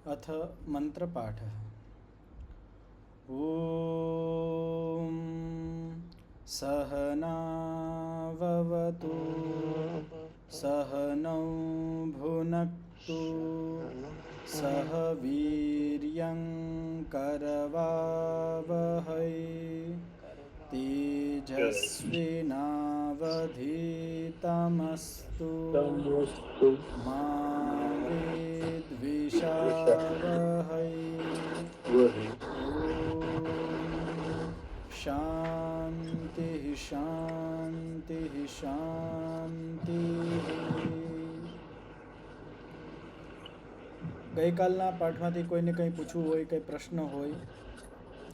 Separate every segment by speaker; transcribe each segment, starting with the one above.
Speaker 1: अथ मन्त्रपाठः। ॐ सहनाववतु सहनौ भुनक्तु सह वीर्यं करवावहै तेजस्विनावधीतमस्तु मा विद्विषावहै। शान्तिः शान्तिः शान्तिः। ગઈકાલના પાઠમાંથી કોઈને કંઈ પૂછવું હોય, કંઈ પ્રશ્ન હોય,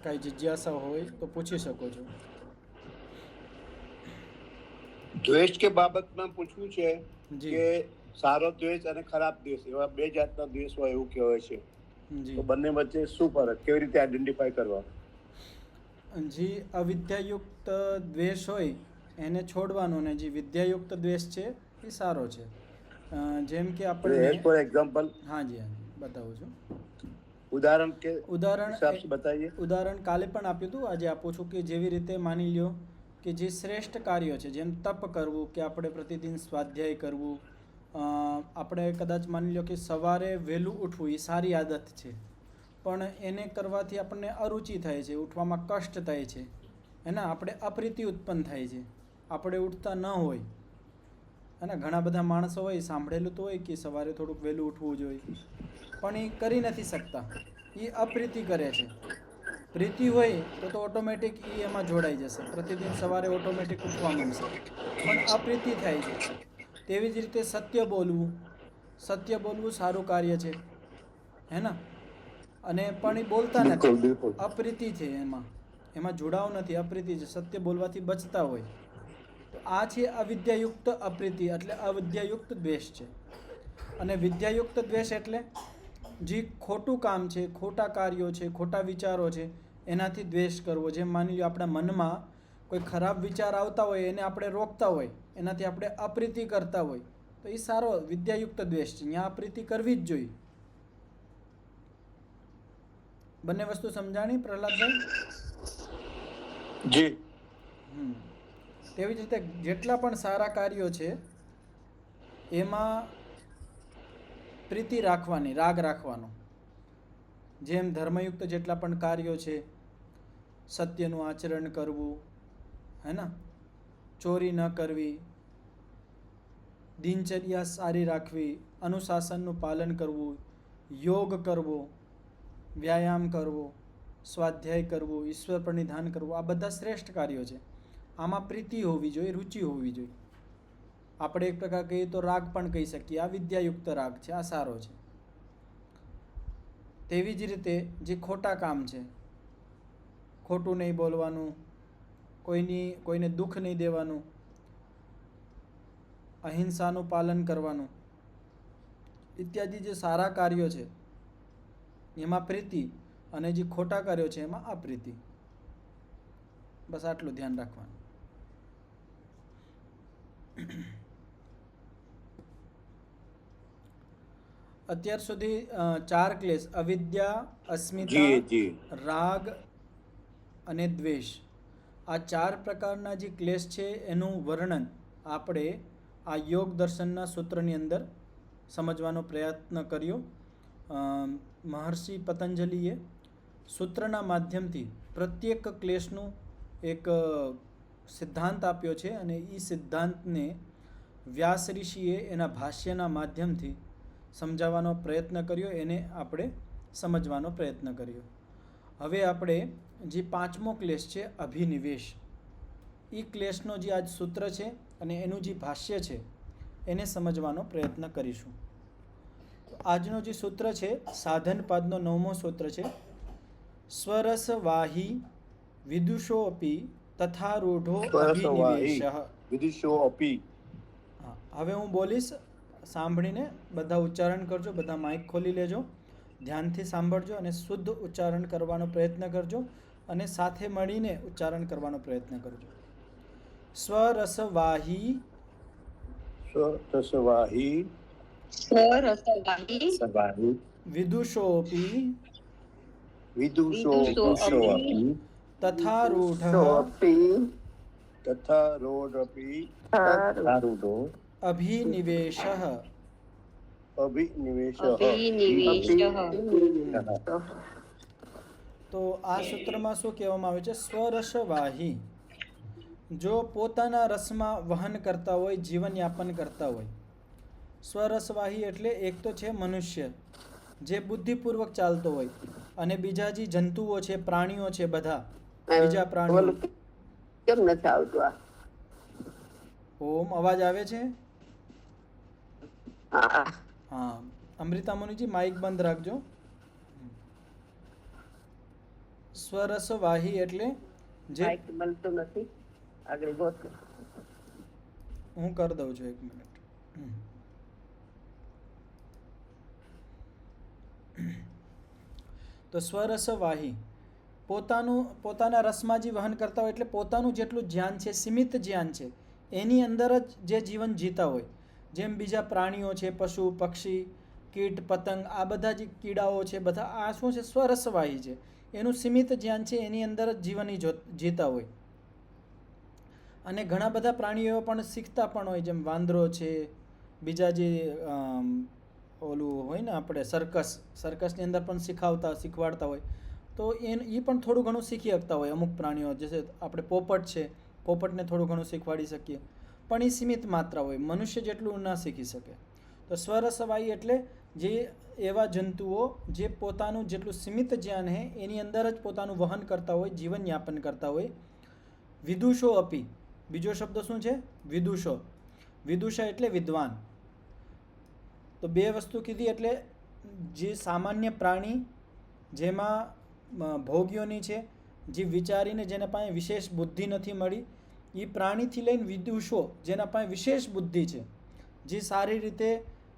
Speaker 1: કાંઈ જિજ્ઞાસા હોય તો પૂછી શકો છો.
Speaker 2: દ્વેષ કે બાબતમાં પૂછવું છે કે સારો દ્વેષ અને ખરાબ દ્વેષ એવા બે જાતના દ્વેષ હોય એવું કહેવાય છે. તો બંને વચ્ચે શું ફરક, કેવી રીતે આઈડેન્ટિફાઈ કરવા?
Speaker 1: જી અવિદ્યાયુક્ત દ્વેષ હોય એને છોડવાનો, ને જે વિદ્યાયુક્ત દ્વેષ છે એ સારો છે. જેમ કે આપણે
Speaker 2: ફોર એક્ઝામ્પલ
Speaker 1: હાજી બતાવું છું.
Speaker 2: ઉદાહરણ બતાવીએ.
Speaker 1: ઉદાહરણ કાલે પણ આપ્યું હતું, આજે આપું છું કે જેવી રીતે માની લ્યો કે જે શ્રેષ્ઠ કાર્યો છે, જેમ તપ કરવું, કે આપણે પ્રતિદિન સ્વાધ્યાય કરવું, આપણે કદાચ માની લો કે સવારે વહેલું ઉઠવું એ સારી આદત છે, પણ એને કરવાથી આપણને અરુચિ થાય છે, ઉઠવામાં કષ્ટ થાય છે, એના આપણે અપ્રીતિ ઉત્પન્ન થાય છે, આપણે ઉઠતા ન હોય. અને ઘણા બધા માણસો હોય, સાંભળેલું તો હોય કે સવારે થોડુંક વહેલું ઉઠવું જોઈએ, પણ એ કરી નથી શકતા, એ અપ્રીતિ કરે છે. પ્રીતિ હોય તો ઓટોમેટિક એ એમાં જોડાઈ જશે, પ્રતિદિન સવારે ઓટોમેટિક ઉઠવા માંડશે, પણ અપ્રીતિ થાય છે. તેવી જ રીતે સત્ય બોલવું સારું કાર્ય છે, હે ને? અને પણ એ બોલતા નથી, અપ્રીતિ છે, એમાં જોડાવ નથી, અપ્રીતિ છે, સત્ય બોલવાથી બચતા હોય. તો આ છે અવિદ્યાયુક્ત અપ્રીતિ, એટલે અવિદ્યાયુક્ત દ્વેષ છે. અને વિદ્યાયુક્ત દ્વેષ એટલે જે ખોટું કામ છે, ખોટા કાર્યો છે, ખોટા વિચારો છે, એનાથી દ્વેષ કરવો. જેમ માની લો આપણા મનમાં કોઈ ખરાબ વિચાર આવતા હોય, એને આપણે રોકતા હોય, એનાથી આપણે અપ્રીતિ કરતા હોય, તો એ સારો વિદ્યાયુક્ત દ્વેષ છે. ત્યાં અપ્રીતિ કરવી જ જોઈએ. બંને વસ્તુ સમજાણી પ્રહલાદભાઈ?
Speaker 2: જી.
Speaker 1: તેવી જ રીતે જેટલા પણ સારા કાર્યો છે એમાં પ્રીતિ રાખવાની, રાગ રાખવાનો. જેમ ધર્મયુક્ત જેટલા પણ કાર્યો છે, સત્યનું આચરણ કરવું, હે ને, ચોરી ન કરવી, દિનચર્યા સારી રાખવી, અનુશાસનનું પાલન કરવું, યોગ કરવો, વ્યાયામ કરવો, સ્વાધ્યાય કરવું, ઈશ્વર પ્રણિધાન કરવું, આ બધા શ્રેષ્ઠ કાર્યો છે. આમાં પ્રીતિ હોવી જોઈએ, રુચિ હોવી જોઈએ. આપણે એક પ્રકાર કહીએ તો રાગ પણ કહી શકીએ. આ વિદ્યાયુક્ત રાગ છે, આ સારો છે. તેવી જ રીતે જે ખોટા કામ છે, ખોટું નહીં બોલવાનું, કોઈને દુઃખ નહીં દેવાનું, અહિંસાનું પાલન કરવાનું, ઇત્યાદિ જે સારા કાર્યો છે એમાં પ્રીતિ, અને જે ખોટા કાર્યો છે એમાં અપ્રીતિ. બસ આટલું ધ્યાન રાખવાનું. અત્યાર સુધી 4 ક્લેશ, અવિદ્યા, અસ્મિતા, રાગ અને દ્વેષ, આ 4 પ્રકારના જે ક્લેશ છે એનું વર્ણન આપણે આ યોગ દર્શનના સૂત્રની અંદર સમજવાનો પ્રયત્ન કર્યો. મહર્ષિ પતંજલિએ સૂત્રના માધ્યમથી પ્રત્યેક ક્લેશનું એક સિદ્ધાંત આપ્યો છે, અને એ સિદ્ધાંતને વ્યાસ ઋષિએ એના ભાષ્યના માધ્યમથી સમજાવવાનો પ્રયત્ન કર્યો, એને આપણે સમજવાનો પ્રયત્ન કર્યો. હવે આપણે જે 5મો ક્લેશ છે અભિનિવેશ, એ ક્લેશનો જે આજ સૂત્ર છે અને એનું જે ભાષ્ય છે એને સમજવાનો પ્રયત્ન કરીશું. આજનો જે સૂત્ર છે સાધન પાદનો 9મો સૂત્ર છે. સ્વરસ વાહી વિદુષોપી તથારૂઢો અભિનિવેશઃ. હવે હું બોલીશ, સાંભળીને બધા ઉચ્ચારણ કરજો. બધા માઇક ખોલી લેજો, ધ્યાનથી સાંભળજો અને શુદ્ધ ઉચ્ચારણ કરવાનો પ્રયત્ન કરજો, અને સાથે મળીને ઉચ્ચારણ કરવાનો પ્રયત્ન કરજો. સ્વરસવાહી
Speaker 3: स्वरसवाही
Speaker 2: સવાહી
Speaker 1: વિદુષોપી
Speaker 2: વિદુષોપી
Speaker 1: તથારૂઢઃ
Speaker 2: તથા રોડપી તારુડો
Speaker 1: અભિનિવેશઃ.
Speaker 2: અભિનિવેશ
Speaker 1: તો આ સૂત્રમાં શું કહેવામાં આવે છે? સ્વરસવાહી, જો પોતાના રસમાં વહન કરતા હોય, જીવનયાપન કરતા હોય. સ્વરસવાહી એટલે એક તો છે મનુષ્ય, જે બુદ્ધિપૂર્વક ચાલતો હોય, અને બીજા જે જંતુઓ છે, પ્રાણીઓ છે, બધા બીજા પ્રાણીઓ.
Speaker 3: કેમ નથી આવતું આ?
Speaker 1: ઓમ અવાજ આવે છે?
Speaker 3: હા,
Speaker 1: હા, અમૃતા મુનિજી માઇક બંધ રાખજો. સ્વરસવાહી એટલે જે
Speaker 3: માઇક મળતું નથી, આગળ ગોત.
Speaker 1: હું કરી દઉં છું, 1 મિનિટ. તો સ્વરસવાહી પોતાના રસમાં જે વહન કરતા હોય, એટલે પોતાનું જેટલું જ્ઞાન છે, સીમિત જ્ઞાન છે, એની અંદર જ જે જીવન જીતા હોય. જેમ બીજા પ્રાણીઓ છે, પશુ પક્ષી, કીટ પતંગ, આ બધા જે કીડાઓ છે, બધા આ શું છે? સ્વરસવાહી છે. એનું સીમિત જ્ઞાન છે, એની અંદર જ જીવન જીતા હોય. અને ઘણા બધા પ્રાણીઓ પણ શીખતા પણ હોય, જેમ વાંદરો છે, બીજા જે ઓલું હોય ને, આપણે સર્કસની અંદર પણ શીખવાડતા હોય. તો એ પણ થોડું ઘણું શીખી શકતા હોય અમુક પ્રાણીઓ. જે આપણે પોપટ છે, પોપટને થોડું ઘણું શીખવાડી શકીએ, પણ એ સીમિત માત્રા હોય, મનુષ્ય જેટલું ના શીખી શકે. તો સ્વરસવાહી એટલે જે એવા જંતુઓ જે પોતાનું જેટલું સીમિત જ્ઞાન છે એની અંદર જ પોતાનું વહન કરતા હોય, જીવનયાપન કરતા હોય. વિદુષો અપી, બીજો શબ્દ શું છે? વિદુષો. વિદુષા એટલે વિદ્વાન. તો બે વસ્તુ કીધી, એટલે જે સામાન્ય પ્રાણી જેમાં ભોગ્યોની છે, જે વિચારીને જેના પાસે વિશેષ બુદ્ધિ નથી મળી, એ પ્રાણીથી લઈને વિદુષો જેના પાસે વિશેષ બુદ્ધિ છે, જે સારી રીતે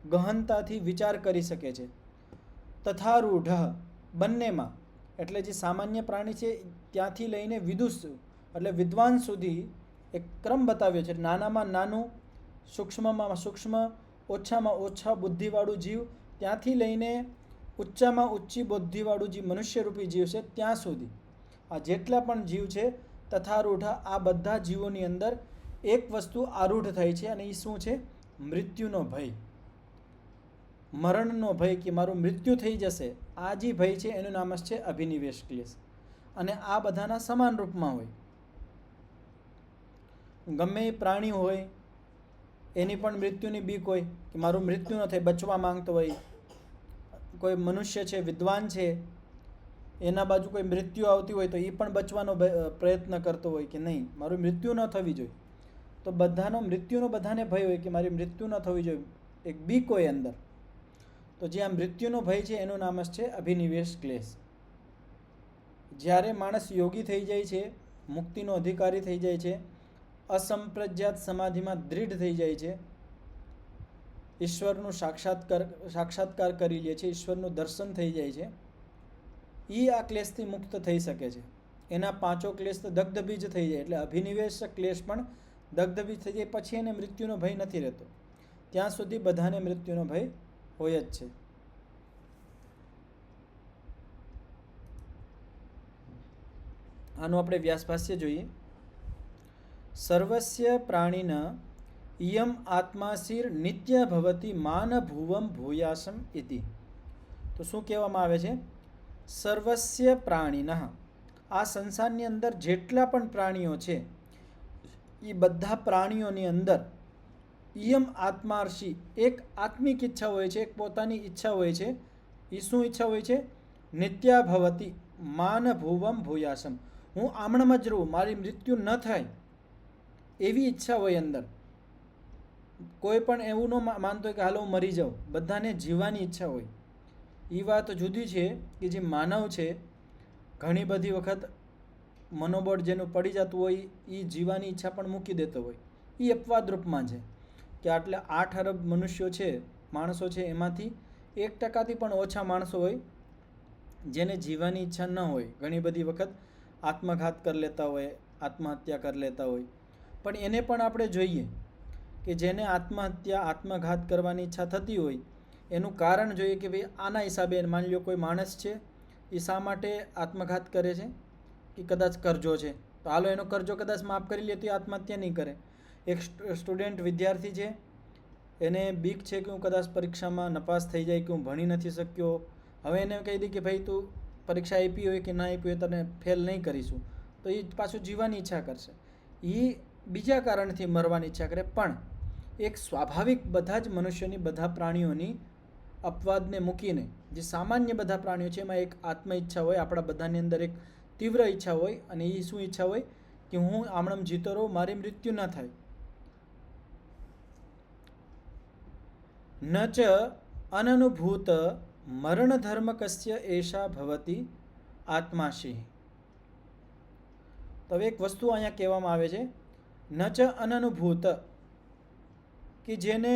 Speaker 1: ગહનતાથી વિચાર કરી શકે છે. તથારૂઢ, બંનેમાં, એટલે જે સામાન્ય પ્રાણી છે ત્યાંથી લઈને વિદુષ એટલે વિદ્વાન સુધી એક ક્રમ બતાવ્યો છે. નાનામાં નાનું, સૂક્ષ્મમાં સૂક્ષ્મ, ઓછામાં ઓછા બુદ્ધિવાળું જીવ, ત્યાંથી લઈને ઉચ્ચામાં ઊંચી બુદ્ધિવાળું જે મનુષ્યરૂપી જીવ છે ત્યાં સુધી, આ જેટલા પણ જીવ છે તથારૂઢ, આ બધા જીવોની અંદર એક વસ્તુ આરૂઢ થાય છે, અને એ શું છે? મૃત્યુનો ભય, મરણનો ભય, કે મારું મૃત્યુ થઈ જશે, આ જે ભય છે એનું નામ જ છે અભિનિવેશ ક્લેશ. અને આ બધાના સમાન રૂપમાં હોય. ગમે એ પ્રાણી હોય એની પણ મૃત્યુની બીક હોય, કે મારું મૃત્યુ ન થાય, બચવા માંગતો હોય. કોઈ મનુષ્ય છે, વિદ્વાન છે, એના બાજુ કોઈ મૃત્યુ આવતી હોય તો એ પણ બચવાનો પ્રયત્ન કરતો હોય, કે નહીં, મારું મૃત્યુ ન થવી જોઈએ. તો મૃત્યુનો બધાને ભય હોય, કે મારી મૃત્યુ ન થવી જોઈએ, એક બીક હોય અંદર. તો જે આ મૃત્યુનો ભય છે એનું નામ જ છે અભિનિવેશ ક્લેશ. જ્યારે માણસ યોગી થઈ જાય છે, મુક્તિનો અધિકારી થઈ જાય છે, અસંપ્રજ્ઞાત સમાધિમાં દૃઢ થઈ જાય છે, ઈશ્વરનું સાક્ષાત્કાર કરી લે છે, ઈશ્વરનું દર્શન થઈ જાય છે, એ આ ક્લેશથી મુક્ત થઈ શકે છે. એના 5 ક્લેશ તો દગ્ધબીજ થઈ જાય. એટલે અભિનિવેશ ક્લેશ પણ દગ્ધબીજ થઈ જાય, પછી એને મૃત્યુનો ભય નથી રહેતો. ત્યાં સુધી બધાને મૃત્યુનો ભય હોય જ છે. આનું આપણે વ્યાસભાષ્ય જોઈએ. સર્વસ્ય પ્રાણીન ઇયમ આત્માસીર નિત્ય ભવતી માન ભુવમ ભૂયાસમ ઇતિ. તો શું કહેવામાં આવે છે? સર્વસ્ય પ્રાણીન, આ સંસારની અંદર જેટલા પણ પ્રાણીઓ છે એ બધા પ્રાણીઓની અંદર ઇયમ આત્માર્ષી, એક આત્મિક ઈચ્છા હોય છે, એક પોતાની ઈચ્છા હોય છે. એ શું ઈચ્છા હોય છે? નિત્યા ભવતી માન ભુવમ ભૂયાસમ, હું આમણમાં જ રહું, મારી મૃત્યુ ન થાય, એવી ઈચ્છા હોય અંદર. કોઈ પણ એવું ન માનતો હોય કે હાલો હું મરી જાઉં. બધાને જીવવાની ઈચ્છા હોય. એ વાત જુદી છે કે જે માનવ છે, ઘણી બધી વખત મનોબળ જેનું પડી જતું હોય, એ જીવવાની ઈચ્છા પણ મૂકી દેતો હોય. એ અપવાદ રૂપમાં છે કે આટલા 8 અરબ મનુષ્યો છે, માણસો છે, એમાંથી 1% પણ ઓછા માણસો હોય જેને જીવવાની ઈચ્છા ન હોય. ઘણી બધી વખત આત્મઘાત કરી લેતા હોય, આત્મહત્યા કરી લેતા હોય. પણ એને પણ આપણે જોઈએ કે જેને આત્મહત્યા આત્મઘાત કરવાની ઈચ્છા થતી હોય એનું કારણ જોઈએ કે ભાઈ આના હિસાબે માની લો કોઈ માણસ છે એ શા માટે આત્મઘાત કરે છે કે કદાચ કરજો છે તો હાલો એનો કરજો કદાચ માફ કરી લે તો એ આત્મહત્યા નહીં કરે. એક સ્ટુડન્ટ વિદ્યાર્થી છે, એને બીક છે કે હું કદાચ પરીક્ષામાં નપાસ થઈ જાય કે હું ભણી નથી શક્યો, હવે એને કહી દે કે ભાઈ તું પરીક્ષા આપી હોય કે ના આપી હોય તને ફેલ નહીં કરીશું, તો એ પાછું જીવવાની ઈચ્છા કરશે. એ બીજા કારણથી મરવાની ઈચ્છા કરે. પણ એક સ્વાભાવિક બધા જ મનુષ્યોની, બધા પ્રાણીઓની અપવાદને મૂકીને જે સામાન્ય બધા પ્રાણીઓ છે એમાં એક આત્મ ઈચ્છા હોય, આપણા બધાની અંદર એક તીવ્ર ઈચ્છા હોય. અને એ શું ઈચ્છા હોય કે હું આમણમ જીતો રહું, મારી મૃત્યુ ન થાય. ન ચ અનનુભૂત મરણ ધર્મ કસ્ય એષા ભવતી આત્માશી. તો હવે એક વસ્તુ અહીંયા કહેવામાં આવે છે, ન ચ અનનુભૂત, કે જેને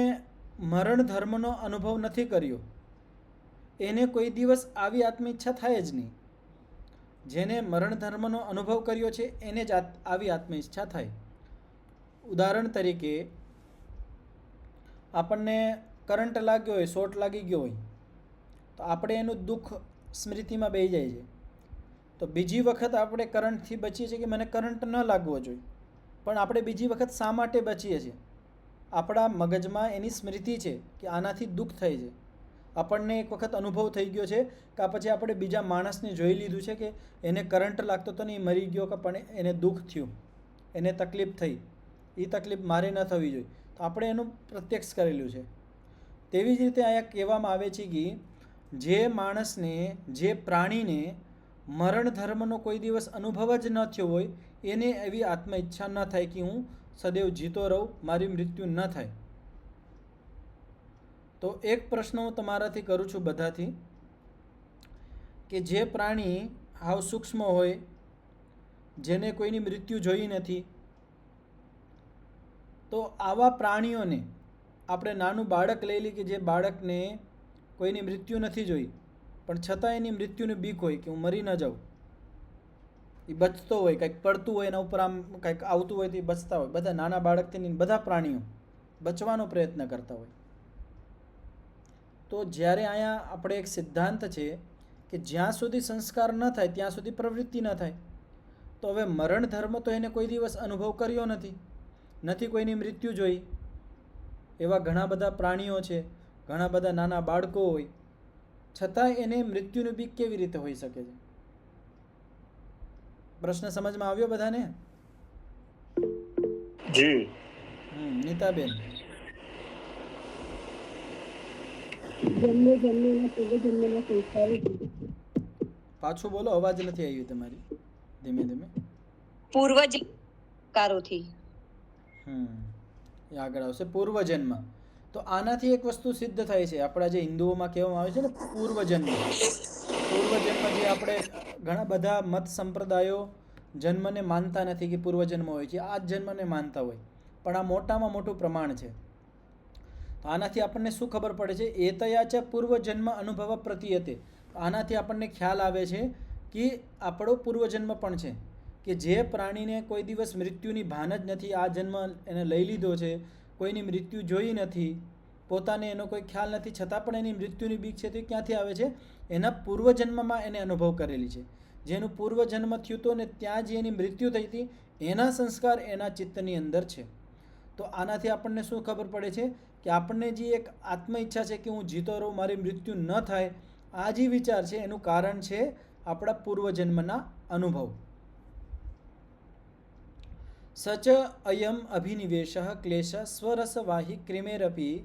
Speaker 1: મરણ ધર્મનો અનુભવ નથી કર્યો એને કોઈ દિવસ આવી આત્મઈચ્છા થાય જ નહીં. જેને મરણ ધર્મનો અનુભવ કર્યો છે એને જ આવી આત્મઈચ્છા થાય. ઉદાહરણ તરીકે આપણને કરંટ લાગ્યો હોય, શોર્ટ લાગી ગયો હોય, તો આપણે એનું દુઃખ સ્મૃતિમાં બેસી જાય છે. તો બીજી વખત આપણે કરંટથી બચીએ છીએ કે મને કરંટ ન લાગવો જોઈએ, પણ આપણે બીજી વખત શા માટે બચીએ છીએ? આપણા મગજમાં એની સ્મૃતિ છે કે આનાથી દુઃખ થાય છે. આપણને એક વખત અનુભવ થઈ ગયો છે કે પછી આપણે બીજા માણસને જોઈ લીધું છે કે એને કરંટ લાગતો તો નહીં, મરી ગયો કે પણ એને દુઃખ થયું, એને તકલીફ થઈ, એ તકલીફ મારે ન થવી જોઈએ, તો આપણે એનું પ્રત્યક્ષ કરેલું છે. તેવી જ રીતે અહીંયા કહેવામાં આવે છે કે જે માણસને, જે પ્રાણીને મરણ ધર્મનો કોઈ દિવસ અનુભવ જ ન થયો હોય એને એવી આત્મ ઈચ્છા ન થાય કે હું સદૈવ જીતો રહું, મારી મૃત્યુ ન થાય. તો એક પ્રશ્ન હું તમારાથી કરું છું બધાથી, કે જે પ્રાણી હાવ સૂક્ષ્મ હોય, જેને કોઈની મૃત્યુ જોઈ નથી, તો આવા પ્રાણીઓને આપણે નાનું બાળક લઈ લઈએ કે જે બાળકને કોઈની મૃત્યુ નથી જોઈ પણ છતાં એની મૃત્યુની બીક હોય કે હું મરી ન જાઉં, એ બચતો હોય, કંઈક પડતું હોય એના ઉપર આમ કંઈક આવતું હોય તો એ બચતા હોય. બધા નાના બાળકથી બધા પ્રાણીઓ બચવાનો પ્રયત્ન કરતા હોય. તો જ્યારે અહીંયા આપણે એક સિદ્ધાંત છે કે જ્યાં સુધી સંસ્કાર ન થાય ત્યાં સુધી પ્રવૃત્તિ ન થાય. તો હવે મરણ ધર્મ તો એને કોઈ દિવસ અનુભવ કર્યો નથી કોઈની મૃત્યુ જોઈ. એવા ઘણા બધા પ્રાણીઓ છે, ઘણા બધા નાના બાળકો હોય, છતાં એને મૃત્યુની બીક કેવી રીતે હોઈ શકે છે? પ્રશ્ન સમજમાં આવ્યો બધાને?
Speaker 2: જી.
Speaker 1: નીતાબેન, પાછું બોલો, અવાજ નથી આવ્યો તમારી, ધીમે ધીમે.
Speaker 4: પૂર્વજન્મોથી
Speaker 1: એ આગળ આવશે. પૂર્વજન્મ. તો આનાથી એક વસ્તુ સિદ્ધ થાય છે, આપણા જે હિન્દુઓમાં કહેવામાં આવે છે ને પૂર્વજન્મ. પૂર્વજન્મ જે આપણે ઘણા બધા મત સંપ્રદાયો જન્મને માનતા નથી કે પૂર્વજન્મ હોય છે, આ જ જન્મને માનતા હોય, પણ આ મોટામાં મોટું પ્રમાણ છે. તો આનાથી આપણને શું ખબર પડે છે? એતયા ચ પૂર્વજન્મ અનુભવ પ્રતીયતે. આનાથી આપણને ખ્યાલ આવે છે કે આપણો પૂર્વજન્મ પણ છે, કે જે પ્રાણીને કોઈ દિવસ મૃત્યુની ભાન જ નથી, આ જન્મ એને લઈ લીધો છે, કોઈની મૃત્યુ જોઈ નથી, પોતાને એનો કોઈ ખ્યાલ નથી, છતાં પણ એની મૃત્યુની બીક છે, તો ક્યાંથી આવે છે? એના પૂર્વજન્મમાં એને અનુભવ કરેલી છે. જેનું પૂર્વજન્મ થયું હતું ને ત્યાં જે એની મૃત્યુ થઈ હતી એના સંસ્કાર એના ચિત્તની અંદર છે. તો આનાથી આપણને શું ખબર પડે છે? કે આપણને જે એક આત્મ ઈચ્છા છે કે હું જીતો રહું, મારી મૃત્યુ ન થાય, આ જે વિચાર છે એનું કારણ છે આપણા પૂર્વજન્મના અનુભવ. સચ અયમ અભિનિવેશ ક્લેશ સ્વરસવાહી ક્રિમેરપી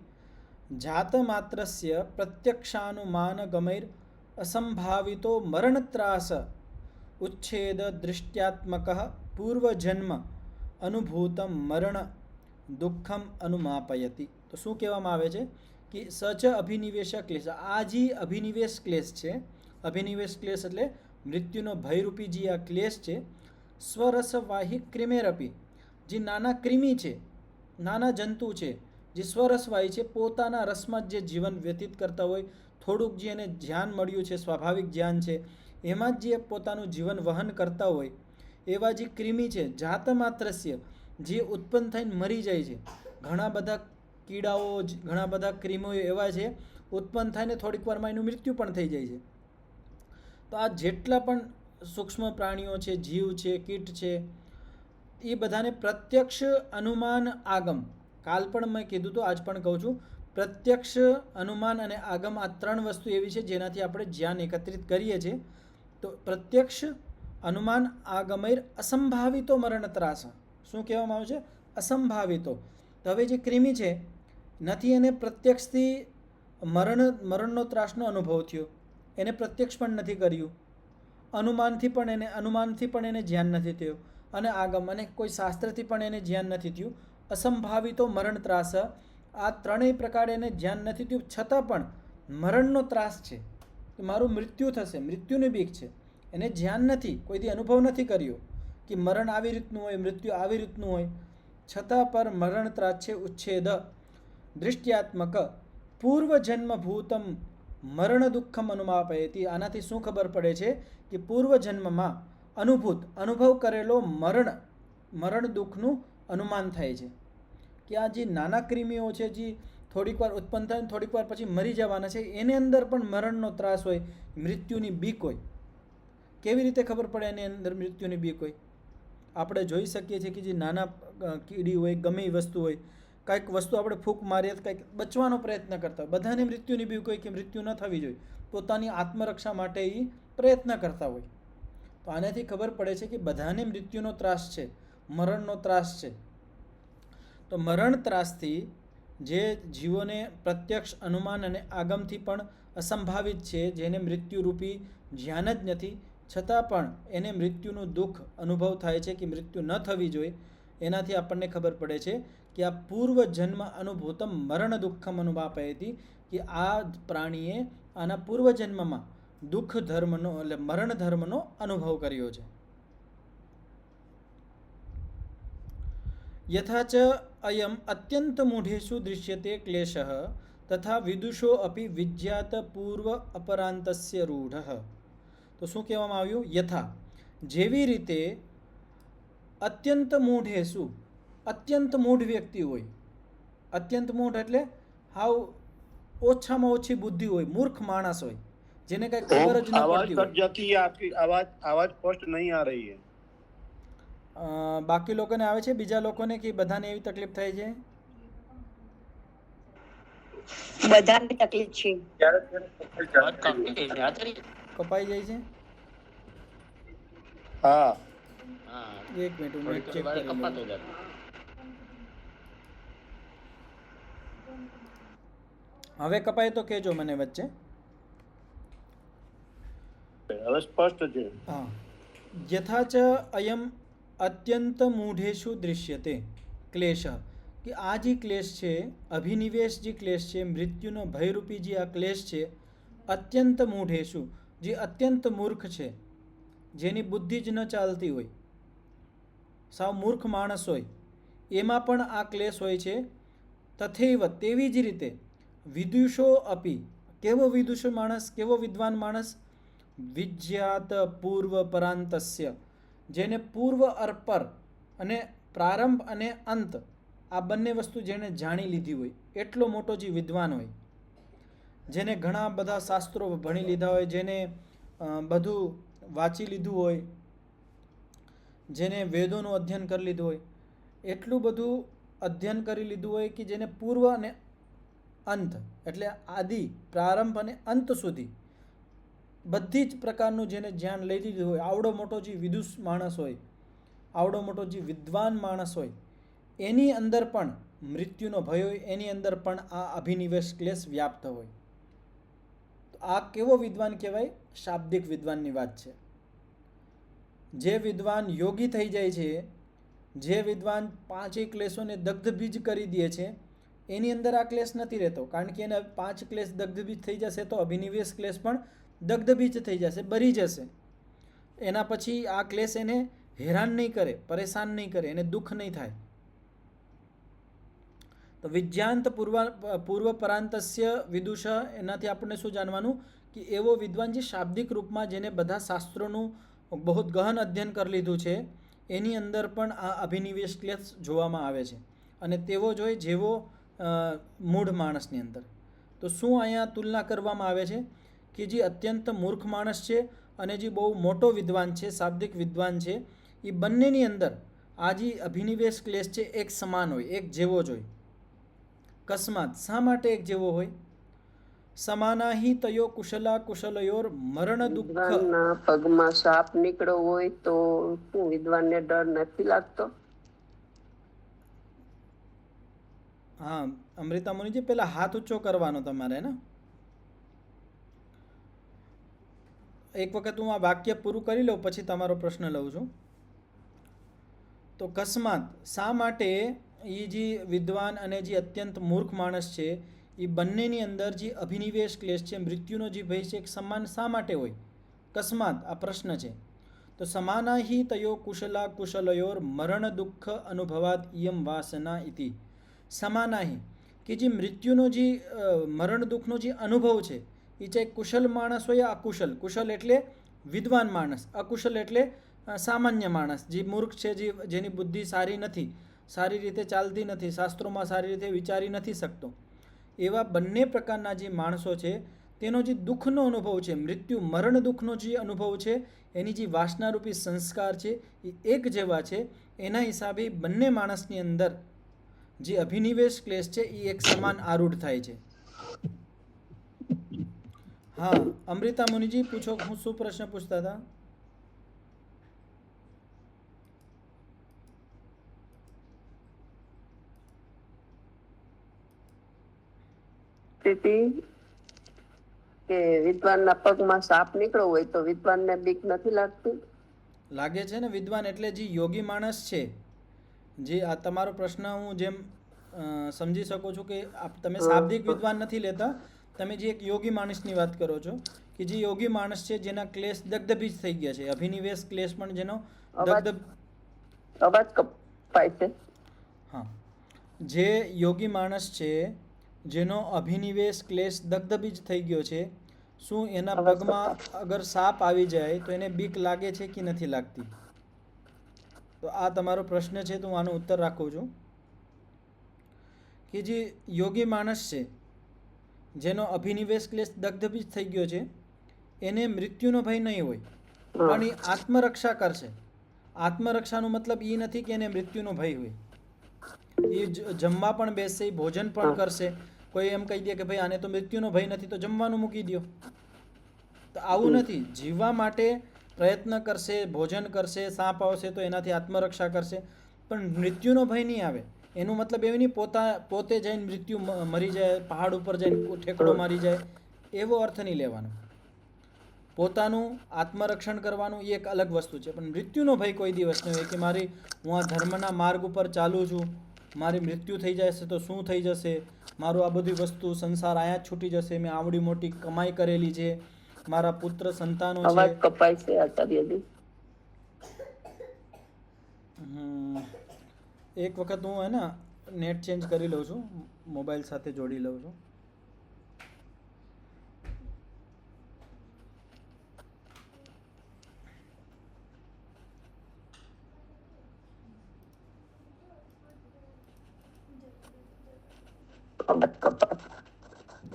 Speaker 1: જાતમાત્રસ્ય પ્રત્યક્ષાનુમાન ગમૈર અસંભાવિતો મરણત્રાસ ઉચ્છેદ દૃષ્ટ્યાત્મક પૂર્વજન્મ અનુભૂતમ મરણ દુઃખમ અનુમાપયતિ. તો શું કહેવામાં આવે છે કે સચ અભિનિવેશ ક્લેશ, આ જે અભિનિવેશ ક્લેશ છે, અભિનિવેશ ક્લેશ એટલે મૃત્યુનો ભયરૂપી જે આ ક્લેશ છે, સ્વરસવાહી ક્રિમેરપી, જે નાના ક્રિમિ છે, નાના જંતુ છે, જે સ્વરસવાહી છે, પોતાના રસમાં જે જીવન વ્યતીત કરતા હોય, થોડુંક જે એને ધ્યાન મળ્યું છે, સ્વાભાવિક ધ્યાન છે, એમાં જ જે પોતાનું જીવન વહન કરતા હોય એવા જે ક્રિમિ છે, જાત માત્રસ્ય, જે ઉત્પન્ન થઈને મરી જાય છે, ઘણા બધા કીડાઓ, ઘણા બધા ક્રિમો એવા છે ઉત્પન્ન થાય ને થોડીક વારમાં એનું મૃત્યુ પણ થઈ જાય છે. તો આ જેટલા પણ સૂક્ષ્મ પ્રાણીઓ છે, જીવ છે, કીટ છે, એ બધાને પ્રત્યક્ષ, અનુમાન, આગમ, કાલ પણ મેં કીધું તો આજ પણ કહું છું, પ્રત્યક્ષ, અનુમાન અને આગમ આ 3 વસ્તુ એવી છે જેનાથી આપણે જ્ઞાન એકત્રિત કરીએ છીએ. તો પ્રત્યક્ષ, અનુમાન, આગમૈર અસંભાવિતો મરણ ત્રાસ. શું કહેવામાં આવે છે? અસંભાવિતો. તો હવે જે કૃમિ છે નથી એને પ્રત્યક્ષથી મરણનો ત્રાસનો અનુભવ થયો, એને પ્રત્યક્ષ પણ નથી કર્યું, અનુમાનથી પણ એને જ્ઞાન નથી થયું, અને આગમ અને કોઈ શાસ્ત્રથી પણ એને જ્ઞાન નથી થયું. અસંભાવિતો મરણ ત્રાસ, આ ત્રણેય પ્રકારે એને જ્ઞાન નથી થયું, છતાં પણ મરણનો ત્રાસ છે કે મારું મૃત્યુ થશે, મૃત્યુની બીક છે. એને જ્ઞાન નથી, કોઈથી અનુભવ નથી કર્યો કે મરણ આવી રીતનું હોય, મૃત્યુ આવી રીતનું હોય, છતાં પર મરણ ત્રાસ છે. ઉચ્છેદ દૃષ્ટ્યાત્મક પૂર્વજન્મભૂતમ મરણ દુઃખમ અનુમાપયતી. આનાથી શું ખબર પડે છે કે પૂર્વજન્મમાં અનુભવ કરેલો મરણ દુઃખનું અનુમાન થાય છે. કે આ જે નાના ક્રિમીઓ છે જે થોડીક વાર ઉત્પન્ન થાય થોડીક વાર પછી મરી જવાના છે, એની અંદર પણ મરણનો ત્રાસ હોય, મૃત્યુની બીક હોય. કેવી રીતે ખબર પડે એની અંદર મૃત્યુની બીક હોય? આપણે જોઈ શકીએ છીએ કે જે નાના કીડી હોય, ગમે એ વસ્તુ હોય, કંઈક વસ્તુ આપણે ફૂંક મારીએ તો કંઈક બચવાનો પ્રયત્ન કરતા હોય. બધાને મૃત્યુની બીક હોય કે મૃત્યુ ન થવી જોઈએ, પોતાની આત્મરક્ષા માટે એ પ્રયત્ન કરતા હોય. તો આનાથી ખબર પડે છે કે બધાને મૃત્યુનો ત્રાસ છે, મરણનો ત્રાસ છે. તો મરણ ત્રાસથી જે જીવોને પ્રત્યક્ષ, અનુમાન અને આગમથી પણ અસંભાવિત છે, જેને મૃત્યુરૂપી જ્ઞાન જ નથી, છતાં પણ એને મૃત્યુનું દુઃખ અનુભવ થાય છે કે મૃત્યુ ન થવી જોઈએ, એનાથી આપણને ખબર પડે છે કે આ પૂર્વ જન્મ અનુભૂતમ મરણ દુઃખમ અનુમાપયતી, કે આ પ્રાણીએ આના પૂર્વજન્મમાં દુઃખ ધર્મનો એટલે મરણ ધર્મનો અનુભવ કર્યો છે. યથા ચ અયમ અત્યંત મૂઢેષુ દૃશ્યતે ક્લેશઃ તથા વિદુષો અપી વિજ્ઞાત પૂર્વ અપરાંતસ્ય રૂઢઃ. તો શું કહેવામાં આવ્યું? યથા, જેવી રીતે અત્યંત મૂઢેષુ, અત્યંત મૂઢ વ્યક્તિ હોય, અત્યંત મૂઢ એટલે હાવ ઓછામાં ઓછી બુદ્ધિ હોય, મૂર્ખ માણસ હોય, જેને કઈ ખબર જ ન પડતી હોય.
Speaker 2: आपकी आवाज स्पष्ट नहीं आ रही है.
Speaker 1: બાકી લોકોને આવે છે, બીજા લોકોને કે બધાને એવી તકલીફ થાય છે?
Speaker 3: બધાને તકલીફ છે.
Speaker 1: કપાઈ જાય છે?
Speaker 2: हाँ,
Speaker 1: એક મિનિટ હું ચેક કરી લઉં. હવે કપાય તો કહેજો મને વચ્ચે.
Speaker 2: હવે સ્પષ્ટ છે.
Speaker 1: હા. યથા ચ અયમ અત્યંત મૂઢેષુ દૃશ્યતે ક્લેશ, કે આ જે ક્લેશ છે, અભિનિવેશ જે ક્લેશ છે, મૃત્યુનો ભયરૂપી જે આ ક્લેશ છે, અત્યંત મૂઢેષુ, જે અત્યંત મૂર્ખ છે, જેની બુદ્ધિ જ ન ચાલતી હોય, સાવ મૂર્ખ માણસ હોય, એમાં પણ આ ક્લેશ હોય છે. તથૈવ, તેવી જ રીતે વિદુષો અપી, કેવો વિદુષ માણસ, કેવો વિદ્વાન માણસ? વિજ્ઞાત પૂર્વ પરાંતસ્ય, જેને પૂર્વ અર્પર અને પ્રારંભ અને અંત આ બંને વસ્તુ જેને જાણી લીધી હોય, એટલો મોટો જે વિદ્વાન હોય, જેને ઘણા બધા શાસ્ત્રો ભણી લીધા હોય, જેને બધું વાંચી લીધું હોય, જેને વેદોનું અધ્યયન કરી લીધું હોય, એટલું બધું અધ્યયન કરી લીધું હોય કે જેને પૂર્વ અને અંત એટલે આદિ, પ્રારંભ અને અંત સુધી બધી જ પ્રકારનું જેને જ્ઞાન લઈ લીધું હોય, આવડો મોટો જે વિદુષ માણસ હોય, આવડો મોટો જે વિદ્વાન માણસ હોય, એની અંદર પણ મૃત્યુનો ભય હોય, એની અંદર પણ આ અભિનિવેશ ક્લેશ વ્યાપ્ત હોય. તો આ કેવો વિદ્વાન કહેવાય? શાબ્દિક વિદ્વાનની વાત છે. જે વિદ્વાન યોગી થઈ જાય છે, જે વિદ્વાન 5 ક્લેશોને દગ્ધબીજ કરી દે છે, એની અંદર આ ક્લેશ નથી રહેતો, કારણ કે એને 5 ક્લેશ દગ્ધબીજ થઈ જશે તો અભિનિવેશ ક્લેશ પણ દગ્ધબીજ થઈ જશે, બરી જશે. એના પછી આ ક્લેશ એને હેરાન નહીં કરે, પરેશાન નહીં કરે, એને દુઃખ નહીં થાય. તો વિજ્ઞાંત પૂર્વ પરાંતસ્ય વિદુષ, એનાથી આપણને શું જાણવાનું કે એવો વિદ્વાન જે શાબ્દિક રૂપમાં જેને બધા શાસ્ત્રોનું બહુ ગહન અધ્યયન કરી લીધું છે, એની અંદર પણ આ અભિનિવેશ ક્લેશ જોવામાં આવે છે. અને તેવો જ હોય જેવો મૂઢ માણસની અંદર. તો શું અહીંયા તુલના કરવામાં આવે છે કે જે અત્યંત મૂર્ખ માણસ છે અને જે બહુ મોટો વિદ્વાન છે, શાબ્દિક વિદ્વાન છે, એ બંનેની અંદર આ જે અભિનિવેશ ક્લેશ છે એક સમાન હોય, એક જેવો જ હોય. કસ્માત, શા માટે એક જેવો હોય? સમાના હિ તયો કુશલા કુશલયોર મરણ દુઃખ.
Speaker 3: વિદ્વાનના પગમાં સાપ નીકળ્યો હોય તો શું વિદ્વાનને ડર નથી લાગતો?
Speaker 1: હા અમૃતા મુનિજી, પેલા હાથ ઊંચો કરવાનો તમારે ને. એક વખત હું આ વાક્ય પૂરું કરી લઉં પછી તમારો પ્રશ્ન લઉં છું. તો કસ્માત, શા માટે એ જે વિદ્વાન અને જે અત્યંત મૂર્ખ માણસ છે એ બંનેની અંદર જે અભિનિવેશ ક્લેશ છે, મૃત્યુનો જે ભય છે, એક સમાન શા માટે હોય? કસ્માત, આ પ્રશ્ન છે. તો સમાના હિ તયો કુશલા કુશલયોર મરણ દુઃખ અનુભવાત ઇયમ વાસના ઇતિ. સમાના હિ, કે જે મૃત્યુનો જે મરણ દુઃખનો જે અનુભવ છે એ ચાહે કુશલ માણસ હોય યા અકુશલ. કુશલ એટલે વિદ્વાન માણસ, અકુશલ એટલે સામાન્ય માણસ, જે મૂર્ખ છે, જેની બુદ્ધિ સારી નથી, સારી રીતે ચાલતી નથી, શાસ્ત્રોમાં સારી રીતે વિચારી નથી શકતો, એવા બંને પ્રકારના જે માણસો છે તેનો જે દુઃખનો અનુભવ છે, મૃત્યુ મરણ દુઃખનો જે અનુભવ છે, એની જે વાસનારૂપી સંસ્કાર છે એ એક જેવા છે. એના હિસાબે બંને માણસની અંદર જે અભિનિવેશ ક્લેશ છે એ એક સમાન આરૂઢ થાય છે. હા અમૃતા મુનિજી પૂછો, હું શું પ્રશ્ન પૂછતા હતા?
Speaker 3: કે વિદ્વાનના પગમાં સાપ નીકળ્યો હોય તો વિદ્વાનને બીક નથી લાગતી?
Speaker 1: લાગે છે ને. વિદ્વાન એટલે જે યોગી માણસ છે, જે આ તમારો પ્રશ્ન હું જેમ સમજી શકું છું કે તમે શાબ્દિક વિદ્વાન નથી લેતા, તમે જે એક યોગી માણસની વાત કરો છો કે જે યોગી માણસ છે જેના ક્લેશ દગ્ધબીજ થઈ ગયા છે, અભિનિવેશ ક્લેશ પણ જેનો
Speaker 3: અવાજ કપાય છે.
Speaker 1: હા, જે યોગી માણસ છે જેનો અભિનિવેશ ક્લેશ દગ્ધબીજ થઈ ગયો છે, શું એના પગમાં અગર સાપ આવી જાય તો એને બીક લાગે છે કે નથી લાગતી? તો આ તમારો પ્રશ્ન છે, તો હું આનો ઉત્તર રાખું છું કે જે યોગી માણસ છે જેનો અભિનિવેશ ક્લેશ દગ્ધબીજ થઈ ગયો છે એને મૃત્યુનો ભય નહીં હોય, પણ એ આત્મરક્ષા કરશે. આત્મરક્ષાનો મતલબ એ નથી કે એને મૃત્યુનો ભય હોય. એ જમવા પણ બેસશે, ભોજન પણ કરશે. કોઈ એમ કહી દે કે ભાઈ આને તો મૃત્યુનો ભય નથી તો જમવાનું મૂકી દો, તો આવું નથી. જીવવા માટે પ્રયત્ન કરશે, ભોજન કરશે, સાપ આવશે તો એનાથી આત્મરક્ષા કરશે, પણ મૃત્યુનો ભય નહીં આવે. એનું મતલબ એવું નહીં પોતે જઈને મૃત્યુ મરી જાય, પહાડ ઉપર જઈને ઠેકડો મારી જાય, એવો અર્થ નહીં લેવાનો. પોતાનું આત્મરક્ષણ કરવાનું એ એક અલગ વસ્તુ છે, પણ મૃત્યુનો ભય કોઈ દિવસ નહીં હોય કે હું આ ધર્મના માર્ગ ઉપર ચાલું છું, મારી મૃત્યુ થઈ જશે તો શું થઈ જશે, મારું આ બધી વસ્તુ સંસાર અહીંયા જ છૂટી જશે, મેં આવડી મોટી કમાઈ કરેલી છે, મારા પુત્ર સંતાનો છે.
Speaker 3: અવાજ કપાય છે આચાર્યજી.
Speaker 1: એક વખત હું હે ને નેટ ચેન્જ કરી લઉં છું, મોબાઈલ સાથે જોડી લઉં છું.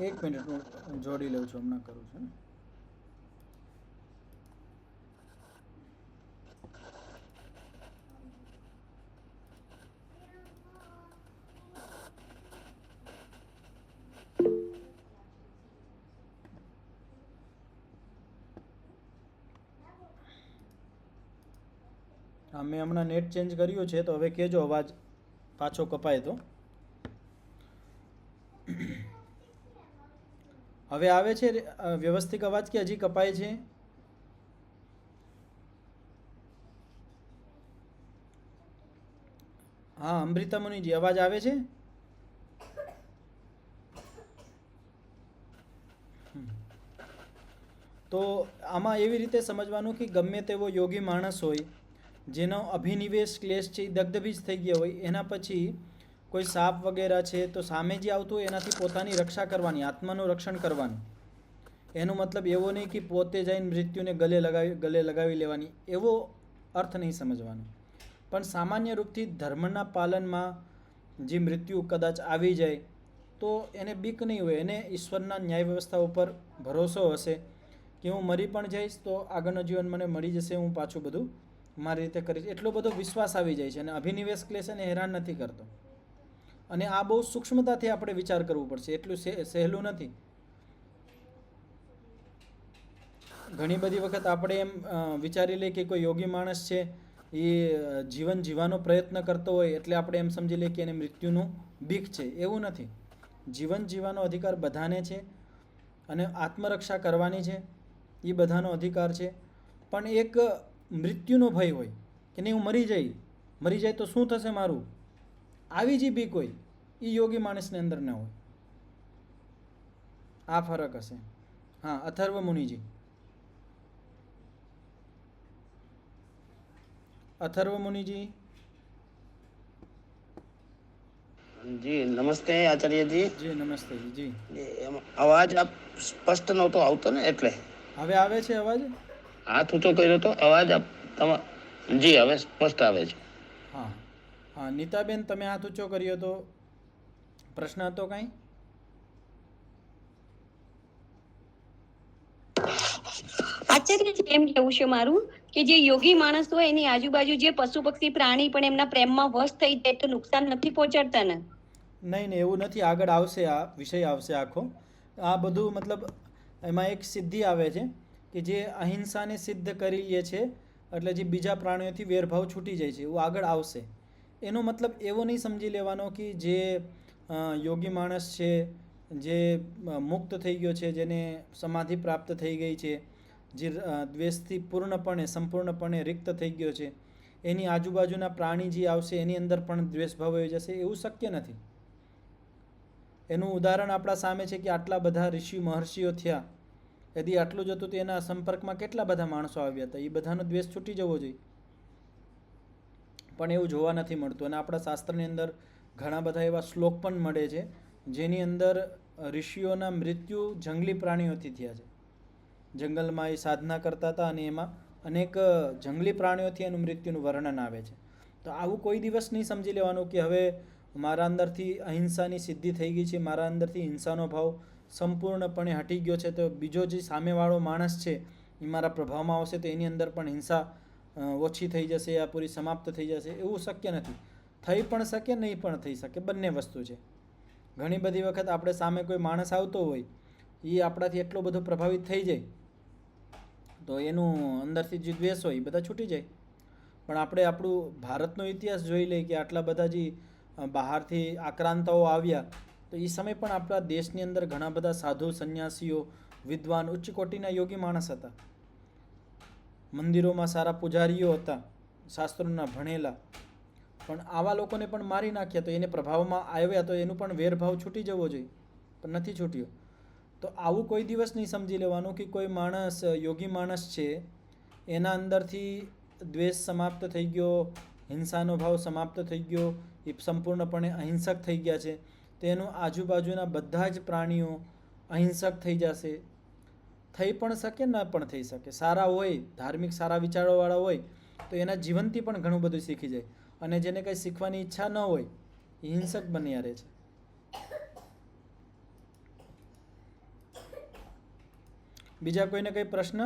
Speaker 1: એક મિનિટ હું જોડી લઉં છું, હમણાં કરું છું. હા, મેં હમણાં નેટ ચેન્જ કર્યું છે, તો હવે કહેજો અવાજ પાછો કપાય તો. હવે આવે છે વ્યવસ્થિત અવાજ કે હજી કપાય છે? હા અમૃતા મુનિજી, અવાજ આવે છે? તો આમાં એવી રીતે સમજવાનું કે ગમે તેવો યોગી માણસ હોય જેનો અભિનિવેશ ક્લેશ છે એ દગ્ધબીજ થઈ ગયા હોય, એના પછી કોઈ સાપ વગેરે છે તો સામે જે આવતું હોય એનાથી પોતાની રક્ષા કરવાની, આત્માનું રક્ષણ કરવાનું. એનો મતલબ એવો નહીં કે પોતે જઈને મૃત્યુને ગલે લગાવી લેવાની, એવો અર્થ નહીં સમજવાનો. પણ સામાન્ય રૂપથી ધર્મના પાલનમાં જે મૃત્યુ કદાચ આવી જાય તો એને બીક નહીં હોય, એને ઈશ્વરના ન્યાય વ્યવસ્થા ઉપર ભરોસો હશે કે હું મરી પણ જઈશ તો આગળનું જીવન મને મળી જશે, હું પાછું બધું મારી રીતે કરીશ. એટલો બધો વિશ્વાસ આવી જાય છે અને અભિનિવેશ ક્લેશ એને હેરાન નથી કરતો. અને આ બહુ સૂક્ષ્મતાથી આપણે વિચાર કરવું પડશે, એટલું સહેલું નથી. ઘણી બધી વખત આપણે એમ વિચારી લઈએ કે કોઈ યોગી માણસ છે એ જીવન જીવવાનો પ્રયત્ન કરતો હોય એટલે આપણે એમ સમજી લઈએ કે એને મૃત્યુનું બીક છે. એવું નથી. જીવન જીવવાનો અધિકાર બધાને છે અને આત્મરક્ષા કરવાની છે એ બધાનો અધિકાર છે. પણ એક મૃત્યુનો ભય હોય કે નહીં હું મરી જાય તો શું થશે મારું, આવી જ બીક હોય, એ યોગી માણસની અંદર ન હોય. આ ફરક હશે. હા, અથર્વ મુનિજી. अथर्व मुनि जी.
Speaker 4: जी नमस्ते आचार्य जी.
Speaker 1: જી નમસ્તે જી.
Speaker 4: અવાજ આપ સ્પષ્ટ નહોતો આવતો ને એટલે
Speaker 1: હવે આવે છે અવાજ?
Speaker 4: હાથ ઊંચો કર્યો તો અવાજ આપ જી હવે સ્પષ્ટ આવે છે.
Speaker 1: હા હા, નીતાબેન તમે હાથ ઊંચો કર્યો તો પ્રશ્ન હતો કાંઈ?
Speaker 5: આચાર્ય એમ કેવું છે મારું કે જે યોગી માણસ હોય એની આજુબાજુ જે પશુ પક્ષી પ્રાણી પણ એમના પ્રેમમાં વશ થઈ જાય તો નુકસાન નથી પહોંચાડતા ને?
Speaker 1: નહીં એવું નથી. આગળ આવશે, આ વિષય આવશે આખો. આ બધું મતલબ એમાં એક સિદ્ધિ આવે છે કે જે અહિંસાને સિદ્ધ કરી લે છે એટલે જે બીજા પ્રાણીઓથી વેરભાવ છૂટી જાય છે, એવું આગળ આવશે. એનો મતલબ એવો નહીં સમજી લેવાનો કે જે યોગી માણસ છે, જે મુક્ત થઈ ગયો છે, જેને સમાધિ પ્રાપ્ત થઈ ગઈ છે, જે દ્વેષથી પૂર્ણપણે સંપૂર્ણપણે રિક્ત થઈ ગયો છે, એની આજુબાજુના પ્રાણી જે આવશે એની અંદર પણ દ્વેષભાવ આવી જશે, એવું શક્ય નથી. એનું ઉદાહરણ આપણા સામે છે કે આટલા બધા ઋષિ મહર્ષિઓ થયા, યદિ આટલું જ હતું તો એના સંપર્કમાં કેટલા બધા માણસો આવ્યા હતા, એ બધાનો દ્વેષ છૂટી જવો જોઈએ. પણ એવું જોવા નથી મળતું. અને આપણા શાસ્ત્રની અંદર ઘણા બધા એવા શ્લોક પણ મળે છે જેની અંદર ઋષિઓના મૃત્યુ જંગલી પ્રાણીઓથી થયા છે. જંગલમાં એ સાધના કરતા હતા અને એમાં અનેક જંગલી પ્રાણીઓથી એનું મૃત્યુનું વર્ણન આવે છે. તો આવું કોઈ દિવસ નહીં સમજી લેવાનું કે હવે મારા અંદરથી અહિંસાની સિદ્ધિ થઈ ગઈ છે, મારા અંદરથી હિંસાનો ભાવ સંપૂર્ણપણે હટી ગયો છે, તો બીજો જે સામેવાળો માણસ છે એ મારા પ્રભાવમાં આવશે તો એની અંદર પણ હિંસા ઓછી થઈ જશે, આ પૂરી સમાપ્ત થઈ જશે. એવું શક્ય નથી. થઈ પણ શકે, નહીં પણ થઈ શકે, બંને વસ્તુ છે. ઘણી બધી વખત આપણે સામે કોઈ માણસ આવતો હોય, એ આપણાથી એટલો બધો પ્રભાવિત થઈ જાય તો એનું અંદરથી જે દ્વેષ હોય એ બધા છૂટી જાય. પણ આપણે આપણું ભારતનો ઇતિહાસ જોઈ લઈએ કે આટલા બધા જે બહારથી આક્રાંતાઓ આવ્યા તો એ સમય પણ આપણા દેશની અંદર ઘણા બધા સાધુ સંન્યાસીઓ, વિદ્વાન, ઉચ્ચ કોટીના યોગી માણસ હતા. મંદિરોમાં સારા પૂજારીઓ હતા, શાસ્ત્રોના ભણેલા. પણ આવા લોકોને પણ મારી નાખ્યા તો એને પ્રભાવમાં આવ્યા તો એનું પણ વેરભાવ છૂટી જવો જોઈએ, પણ નથી છૂટ્યો. તો આવું કોઈ દિવસ નહીં સમજી લેવાનું કે કોઈ માણસ યોગી માણસ છે એના અંદરથી દ્વેષ સમાપ્ત થઈ ગયો, હિંસાનો ભાવ સમાપ્ત થઈ ગયો, એ સંપૂર્ણપણે અહિંસક થઈ ગયા છે, તો એનું આજુબાજુના બધા જ પ્રાણીઓ અહિંસક થઈ જશે. થઈ પણ શકે, ન પણ થઈ શકે. સારા હોય, ધાર્મિક સારા વિચારોવાળા હોય તો એના જીવનથી પણ ઘણું બધું શીખી જાય. અને જેને કંઈ શીખવાની ઈચ્છા ન હોય એ હિંસક બન્યા રહે છે. બીજા કોઈને કંઈ પ્રશ્ન?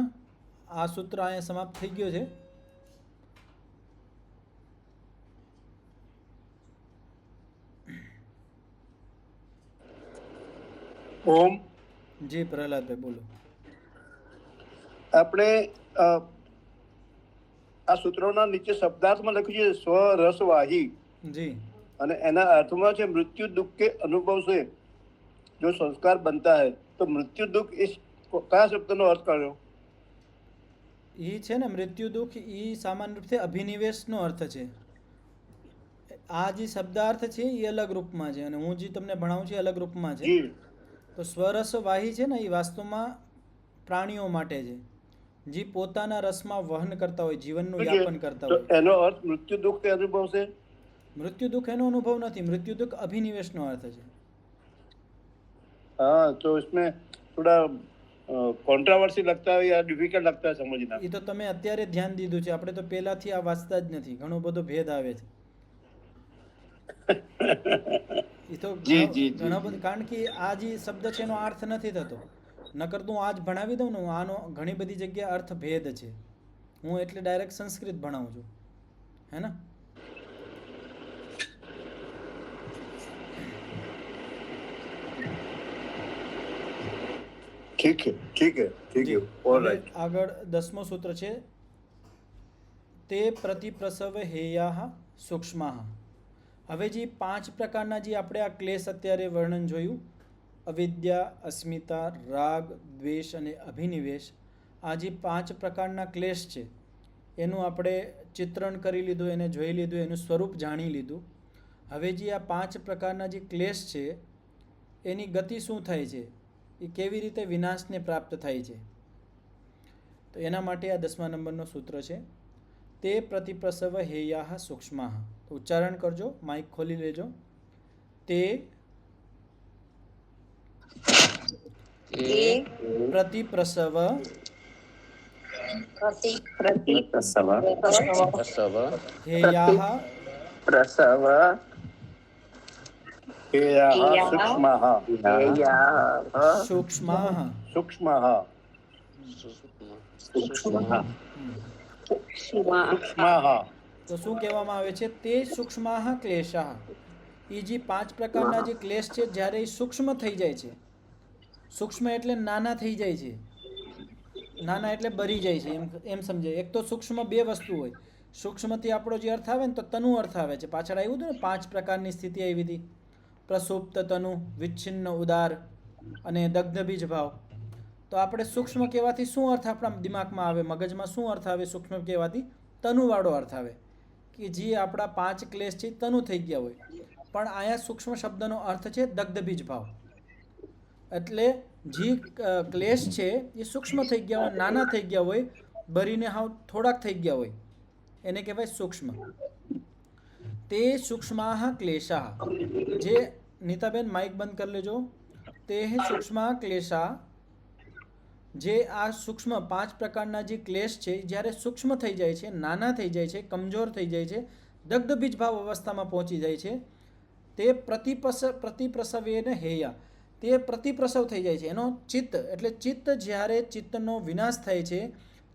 Speaker 1: આ સૂત્ર અહીંયા સમાપ્ત થઈ ગયો છે.
Speaker 2: ઓમ.
Speaker 1: જી પ્રહલાદભાઈ બોલો.
Speaker 2: આપણે આ સૂત્રોના નીચે શબ્દાર્થમાં લખ્યું છે સ્વરસવાહી.
Speaker 1: જી.
Speaker 2: અને એના અર્થમાં છે મૃત્યુ દુઃખ કે અનુભવ से जो संस्कार बनता है तो मृत्यु दुख इस कया शब्दનો અર્થ કર્યો?
Speaker 1: એ છે ને મૃત્યુ દુઃખ, એ સામાન્ય રૂપથી અભિનિવેશનો અર્થ છે. આ જે શબ્દાર્થ છે એ અલગ રૂપમાં છે અને હું જે તમને ભણાવું છું એ અલગ રૂપમાં છે. તો સ્વરસવાહી છે ને એ વાસ્તવમાં પ્રાણીઓ માટે છે જે પોતાના રસમાં વહન કરતા હોય, જીવનનું યાપન કરતા હોય.
Speaker 2: એનો અર્થ મૃત્યુ દુઃખ કે અનુભવ છે?
Speaker 1: મૃત્યુ દુઃખ એનો અનુભવ નથી. મૃત્યુ દુઃખ અભિનિવેશનો અર્થ છે.
Speaker 2: हाँ तो इसमें थोड़ा कॉन्ट्रावर्सी लगता है या डिफिकल्ट लगता है समझना.
Speaker 1: એ તો તમે અત્યારે ધ્યાન દીધું છે, આપણે તો પહેલાથી આ વાંચતા જ નથી. ઘણો બધો ભેદ આવે છે. એ તો
Speaker 2: જી, જી,
Speaker 1: ઘણો
Speaker 2: જી.
Speaker 1: બધો, કારણ કે આ જે શબ્દ છે એનો અર્થ નથી થતો. નકર તો હું આજ ભણાવી દઉં ને, હું આનો ઘણી બધી જગ્યાએ અર્થ ભેદ છે. હું એટલે ડાયરેક્ટ સંસ્કૃત ભણાવું છું, હે ને?
Speaker 2: ઠીક है, ઠીક है, ઠીક है,
Speaker 1: હવે
Speaker 2: ऑलराइट.
Speaker 1: આગળ 10મું સૂત્ર છે, તે પ્રતિપ્રસવ હેયાહ સૂક્ષ્માહ. હવે જે 5 પ્રકારના જે આપણે આ ક્લેશ અત્યારે વર્ણન જોયું, અવિદ્યા, અસ્મિતા, રાગ, દ્વેષ અને અભિનિવેશ, આ જે 5 પ્રકારના ક્લેશ છે એનું આપણે ચિત્રણ કરી લીધું, એને જોઈ લીધું, એનું સ્વરૂપ જાણી લીધું. હવે જે આ 5 પ્રકારના જે ક્લેશ છે એની ગતિ શું થાય છે, એ કેવી રીતે વિનાશને પ્રાપ્ત થાય છે, તો એના માટે આ 10મા નંબરનો સૂત્ર છે, તે પ્રતિપ્રસવ હેયાહ સૂક્ષ્માહ. તો ઉચ્ચારણ કરજો, માઇક ખોલી લેજો. તે પ્રતિપ્રસવ હેયાહ
Speaker 3: પ્રસવ
Speaker 2: हेयाः सूक्ष्मः
Speaker 1: સૂક્ષ્માહ.
Speaker 2: सूक्ष्मः सूक्ष्मः
Speaker 1: તો શું કહેવામાં આવે છે? તે સૂક્ષ્માહ ક્લેશાહ. એ જે 5 પ્રકારના જે ક્લેશ છે, જ્યારે એ સૂક્ષ્મ થઈ જાય છે, સૂક્ષ્મ એટલે નાના થઈ જાય છે, નાના એટલે બરી જાય છે, એમ સમજાય. એક તો સૂક્ષ્મ 2 વસ્તુ હોય. સૂક્ષ્મથી આપણો જે અર્થ આવે ને તો તનુ અર્થ આવે છે. પાછળ આવ્યું હતું ને 5 પ્રકારની સ્થિતિ આવી હતી, પ્રસુપ્ત તનુ, વિચ્છિન્ન ઉદાર અને દગ્ધ બીજ ભાવ. તો આપણે સૂક્ષ્મ કહેવાથી શું અર્થ આપણા દિમાગમાં આવે, મગજમાં શું અર્થ આવે? સૂક્ષ્મ કહેવાથી તનુવાળો અર્થ આવે, કે જે આપણા 5 ક્લેશ છે તનુ થઈ ગયા હોય. પણ અહીંયા સૂક્ષ્મ શબ્દનો અર્થ છે દગ્ધ બીજ ભાવ. એટલે જે ક્લેશ છે એ સૂક્ષ્મ થઈ ગયા હોય, નાના થઈ ગયા હોય, બરીને હાવ થોડાક થઈ ગયા હોય, એને કહેવાય સૂક્ષ્મ. તે સૂક્ષ્માહ ક્લેશાહ. જે નીતાબેન માઇક બંધ કરી લેજો. તે સૂક્ષ્મા ક્લેશા. જે આ સૂક્ષ્મ 5 પ્રકારના જે ક્લેશ છે, જ્યારે સૂક્ષ્મ થઈ જાય છે, નાના થઈ જાય છે, કમજોર થઈ જાય છે, દગ્ધ બીજભાવ અવસ્થામાં પહોંચી જાય છે, તે પ્રતિપ્રસવેન હેયા. તે પ્રતિપ્રસવ થઈ જાય છે. એનો ચિત્ત એટલે ચિત્ત જ્યારે ચિત્તનો વિનાશ થાય છે,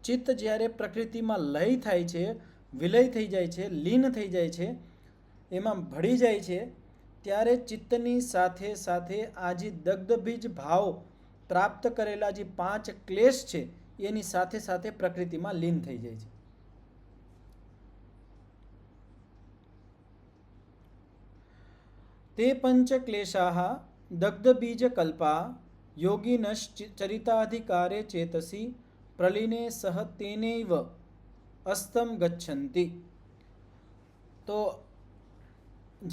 Speaker 1: ચિત્ત જ્યારે પ્રકૃતિમાં લય થાય છે, વિલય થઈ જાય છે, લીન થઈ જાય છે, એમાં ભળી જાય છે, ત્યારે ચિત્તની સાથે સાથે આ જે દગ્ધ બીજ ભાવ પ્રાપ્ત કરેલા જે 5 ક્લેશ છે એની સાથે સાથે પ્રકૃતિમાં લીન થઈ જાય છે. તે પંચ ક્લેશાહ દગ્ધ બીજ કલ્પા યોગિનશ્ ચરિતાધિકારે ચેતસી પ્રલીને સહ તેનૈવ અસ્તમ ગચ્છન્તિ. તો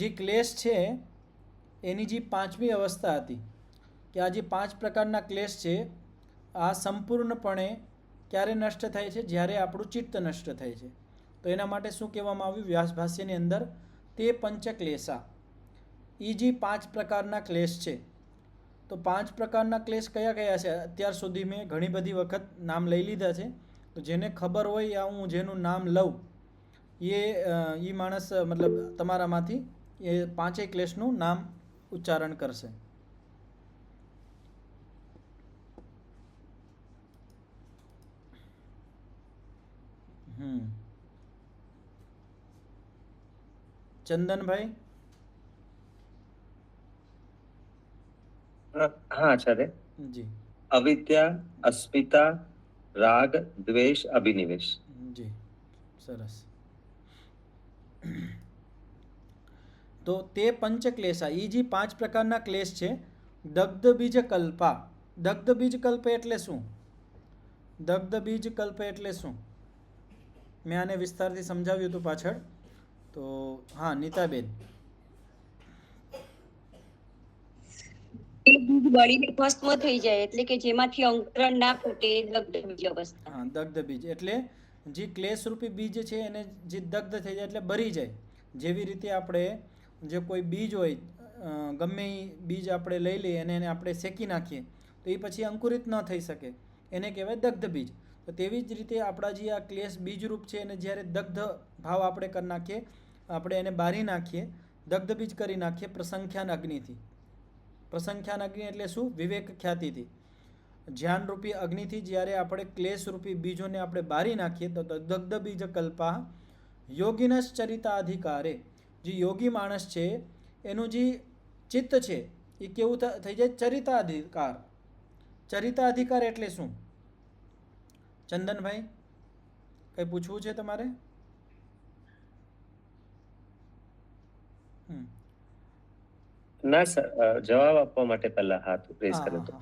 Speaker 1: જે ક્લેશ છે એની જે 5મી અવસ્થા હતી, કે આ જે 5 પ્રકારના ક્લેશ છે આ સંપૂર્ણપણે ક્યારે નષ્ટ થાય છે? જ્યારે આપણું ચિત્ત નષ્ટ થાય છે. તો એના માટે શું કહેવામાં આવ્યું વ્યાસ ભાષ્યની અંદર? તે પંચ ક્લેશા. એ જે 5 પ્રકારના ક્લેશ છે. તો 5 પ્રકારના ક્લેશ કયા કયા છે? અત્યાર સુધી મેં ઘણી બધી વખત નામ લઈ લીધા છે. તો જેને ખબર હોય યા હું જેનું નામ લઉં એ માણસ મતલબ તમારામાંથી એ 5 ક્લેશનું નામ ઉચ્ચારણ કરશે. ચંદનભાઈ?
Speaker 6: हाँ आचार्य.
Speaker 1: જી
Speaker 6: अविद्या, अस्मिता, राग, द्वेष, अभिनिवेश.
Speaker 1: જી, સરસ. તો તે પંચ ક્લેશા, એ જે 5 પ્રકારના ક્લેશ છે. દગ્ધ બીજ કલ્પા. દગ્ધ બીજ કલ્પ એટલે શું? દગ્ધ બીજ કલ્પ એટલે શું? મેં આને વિસ્તારથી સમજાવ્યું હતું પાછળ. તો હા, નીતાબેન.
Speaker 5: બીજ બળીને ભસ્મ થઈ જાય, એટલે કે જેમાંથી અંકુરણ ના ફૂટે, દગ્ધ બીજ અવસ્થા.
Speaker 1: હા, દગ્ધ બીજ એટલે જે ક્લેશ રૂપી બીજ છે એને જે દગ્ધ થઈ જાય એટલે બરી જાય. જેવી રીતે આપણે જે કોઈ બીજ હોય, ગમે એ બીજ આપણે લઈ લઈએ અને એને આપણે શેકી નાખીએ તો એ પછી અંકુરિત ન થઈ શકે, એને કહેવાય દગ્ધ બીજ. તો તેવી જ રીતે આપણા જે આ ક્લેશ બીજરૂપ છે એને જ્યારે દગ્ધ ભાવ આપણે કરી નાખીએ, આપણે એને બારી નાખીએ, દગ્ધ બીજ કરી નાખીએ પ્રસંખ્યાન અગ્નિથી. પ્રસંખ્યાન અગ્નિ એટલે શું? વિવેક ખ્યાતિથી. જ્ઞાનરૂપી અગ્નિથી જ્યારે આપણે ક્લેશરૂપી બીજોને આપણે બારી નાખીએ તો દગ્ધ બીજ કલ્પા યોગિનશ ચરિતાધિકારે. જે યોગી માણસ છે એનું જે ચિત્ત છે એ કેવું થઈ જાય? ચરિતાધિકાર. ચરિતાધિકાર એટલે શું? ચંદનભાઈ કંઈ પૂછવું છે તમારે?
Speaker 6: ના સર, જવાબ આપવા માટે પહેલા હાથ રેઝ કર્યો હતો.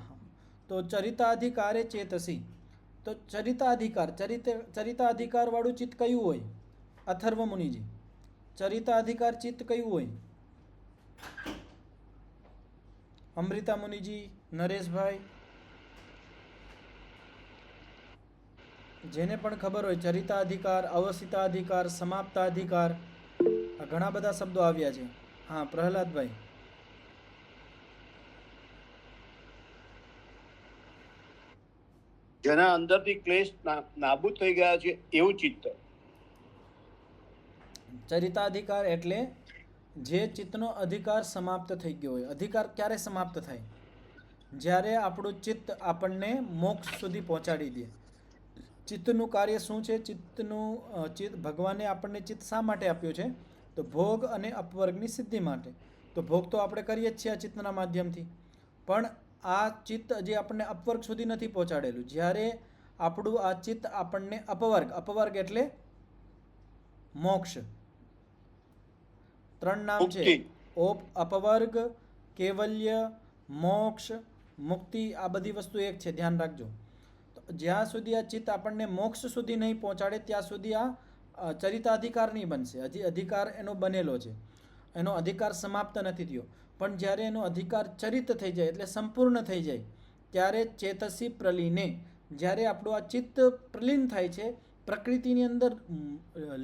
Speaker 1: તો ચરિતાધિકારે ચેતસી. તો ચરિતાધિકાર વાળું ચિત્ત કયું હોય? અથર્વ મુનિજી, ચરિતાધિકાર ચિત્ત કયું હોય? અમૃતા મુનિજી, નરેશભાઈ, જેને પણ ખબર હોય. ચરિતાધિકાર, અવસિતાધિકાર, સમાપ્તાધિકાર, આ ઘણા બધા શબ્દો આવ્યા છે. હા, પ્રહલાદભાઈ.
Speaker 2: જેના અંદરથી ક્લેશ નાબૂદ થઈ ગયા છે એવું ચિત્ત.
Speaker 1: ચરિતાધિકાર એટલે જે ચિત્તનો અધિકાર સમાપ્ત થઈ ગયો હોય. અધિકાર ક્યારે સમાપ્ત થાય? જ્યારે આપણું ચિત્ત આપણને મોક્ષ સુધી પહોંચાડી દે. ચિત્તનું કાર્ય શું છે? ચિત્ત ભગવાને આપણને ચિત્ત શા માટે આપ્યું છે? તો ભોગ અને અપવર્ગની સિદ્ધિ માટે. તો ભોગ તો આપણે કરીએ જ છીએ આ ચિત્તના માધ્યમથી, પણ આ ચિત્ત જે આપણને અપવર્ગ સુધી નથી પહોંચાડેલું. જ્યારે આપણું આ ચિત્ત આપણને અપવર્ગ એટલે મોક્ષ. 3 નામ છે: અપવર્ગ, કેવલ્ય, મોક્ષ, મુક્તિ. આ બધી વસ્તુ એક છે, ધ્યાન રાખજો. તો જ્યાં સુધી આ ચિત્ત આપણને મોક્ષ સુધી નહીં પહોંચાડે ત્યાં સુધી આ ચરિતાધિકાર નહીં બનશે. હજી અધિકાર એનો બનેલો છે, એનો અધિકાર સમાપ્ત નથી થયો. પણ જ્યારે એનો અધિકાર ચરિત થઈ જાય એટલે સંપૂર્ણ થઈ જાય ત્યારે ચેતસી પ્રલીને, જ્યારે આપણું આ ચિત્ત પ્રલીન થાય છે, પ્રકૃતિની અંદર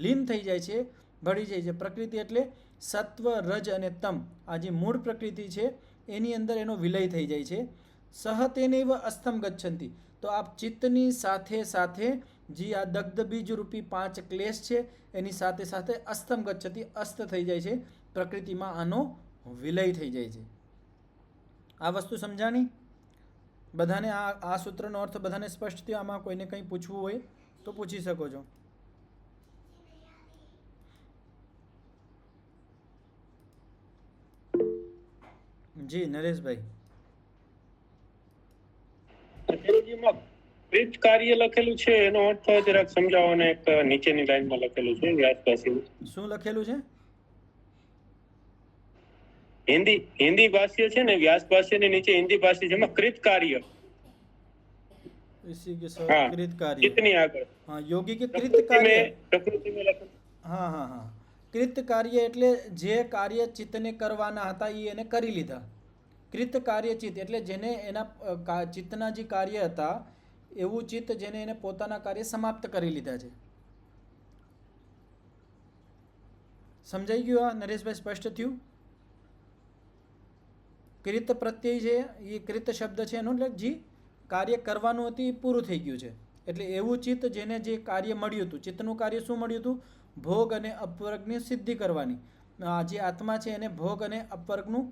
Speaker 1: લીન થઈ જાય છે, ભળી જાય છે. પ્રકૃતિ એટલે સત્વ, રજ અને તમ. આ જે મૂળ પ્રકૃતિ છે એની અંદર એનો વિલય થઈ જાય છે. સહ તેનૈવ અસ્તમ ગચ્છન્તિ. તો આ ચિત્તની સાથે સાથે જે આ દગ્ધ બીજ રૂપી 5 ક્લેશ છે એની સાથે સાથે અસ્તમ ગચ્છતિ, અસ્ત થઈ જાય છે. પ્રકૃતિમાં આનો વિલય થઈ જાય છે. આ વસ્તુ સમજાણી બધાને? આ સૂત્રનો અર્થ બધાને સ્પષ્ટ થયો? આમાં કોઈને કંઈ પૂછવું હોય તો પૂછી શકો છો. જી નરેશભાઈ.
Speaker 7: ક્રિત કાર્ય લખેલું છે એનો અર્થ જરાક સમજાવો ને. એક નીચેની લાઈનમાં લખેલું છે વ્યાસભાષી.
Speaker 1: શું લખેલું છે?
Speaker 7: હિન્દી ભાષ્ય છે ને, વ્યાસ ભાષ્યની નીચે હિન્દી ભાષ્ય છે, એમાં કૃત કાર્ય.
Speaker 1: इसी के साथ कृत कार्य
Speaker 7: कितनी आगे?
Speaker 1: हाँ, योगी के कृत कार्य.
Speaker 7: प्रकृति में लखन.
Speaker 1: હા હા હા, કૃત કાર્ય એટલે જે કાર્ય ચિત્તને કરવાના હતા એ એને કરી લીધા. કૃત કાર્ય ચિત્ત એટલે જેને એના ચિત્તના જે કાર્ય હતા એવું ચિત્ત જેને એને પોતાના કાર્ય સમાપ્ત કરી લીધા છે. સમજાઈ ગયું? આ નરેશભાઈ સ્પષ્ટ થયું? કૃત પ્રત્યય છે એ કૃત શબ્દ છે એનો એટલે જે કાર્ય કરવાનું હતું એ પૂરું થઈ ગયું છે. એટલે એવું ચિત્ત જેને જે કાર્ય મળ્યું હતું. ચિત્તનું કાર્ય શું મળ્યું હતું? ભોગ અને અપવર્ગની સિદ્ધિ કરવાની. આ જે આત્મા છે એને ભોગ અને અપવર્ગનું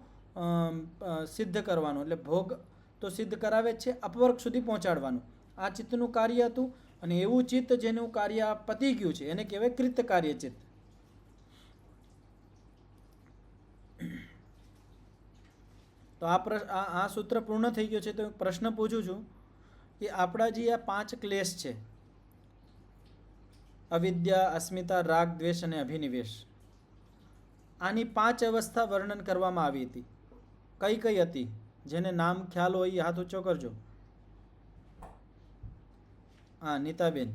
Speaker 1: સિદ્ધ કરવાનું. એટલે ભોગ તો સિદ્ધ કરાવે જ છે, અપવર્ગ સુધી પહોંચાડવાનું આ ચિત્તનું કાર્ય હતું. અને એવું ચિત્ત જેનું કાર્ય પતી ગયું છે એને કહેવાય કૃત કાર્ય ચિત્ત. તો આ સૂત્ર પૂર્ણ થઈ ગયું છે. તો પ્રશ્ન પૂછું છું કે આપણા જે આ 5 ક્લેશ છે, અવિદ્યા, અસ્મિતા, રાગ, દ્વેષ અને અભિનિવેશ, આની 5 અવસ્થા વર્ણન કરવામાં આવી હતી. કઈ કઈ હતી? જેને નામ ખ્યાલ હોય એ હાથ ઊંચો કરજો. હા, નીતાબેન.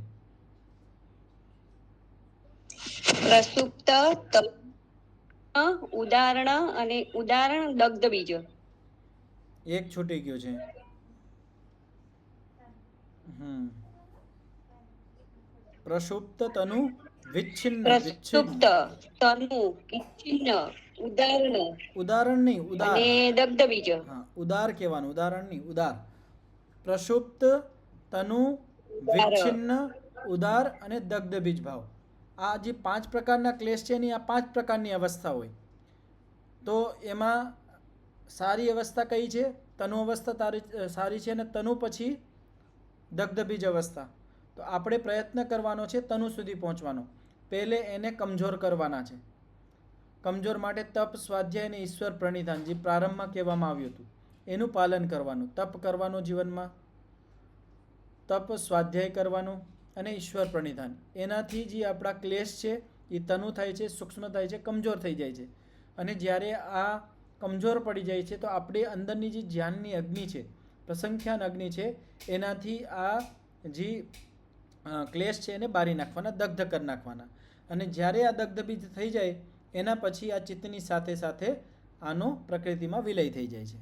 Speaker 5: પ્રસુપ્ત, ઉદાહરણ અને ઉદાહરણ દગ્ધ બીજ.
Speaker 1: એક છૂટી ગયો છે. પ્રસુપ્ત, તનુ, વિચ્છિન્ન.
Speaker 5: પ્રસુપ્ત, તનુ, વિચ્છિન્ન, ઉદાહરણ
Speaker 1: નહીં, ઉદાર.
Speaker 5: અને દગ્ધ બીજ.
Speaker 1: હા, ઉદાર કહેવાનું, ઉદાહરણ નહીં, ઉદાર. પ્રસુપ્ત, તનુ, વિચ્છિન્ન, ઉદાર અને દગ્ધ બીજ ભાવ. આ જે 5 પ્રકારના ક્લેશ છે એની આ 5 પ્રકારની અવસ્થા હોય. તો એમાં સારી અવસ્થા કઈ છે? તનુ અવસ્થા સારી છે, અને તનુ પછી દગ્ધ બીજ અવસ્થા. તો આપણે પ્રયત્ન કરવાનો છે તનુ સુધી પહોંચવાનો. પહેલે એને કમજોર કરવાના છે. કમજોર માટે તપ, સ્વાધ્યાય અને ઈશ્વર પ્રણિધાન, જે પ્રારંભમાં કહેવામાં આવ્યું હતું, એનું પાલન કરવાનું. તપ કરવાનું જીવનમાં, તપ સ્વાધ્યાય કરવાનું અને ઈશ્વર પ્રણિધાન. એનાથી જે આપણા ક્લેશ છે એ તનુ થાય છે, સૂક્ષ્મ થાય છે, કમજોર થઈ જાય છે. અને જ્યારે આ કમજોર પડી જાય છે તો આપણી અંદરની જે જ્ઞાનની અગ્નિ છે, પ્રસંખ્યાન અગ્નિ છે, એનાથી આ જે ક્લેશ છે એને બારી નાખવાના, દગ્ધ કરી નાખવાના. અને જ્યારે આ દગ્ધ બીજ થઈ જાય એના પછી આ ચિત્તની સાથે સાથે આનો પ્રકૃતિમાં વિલય થઈ જાય છે.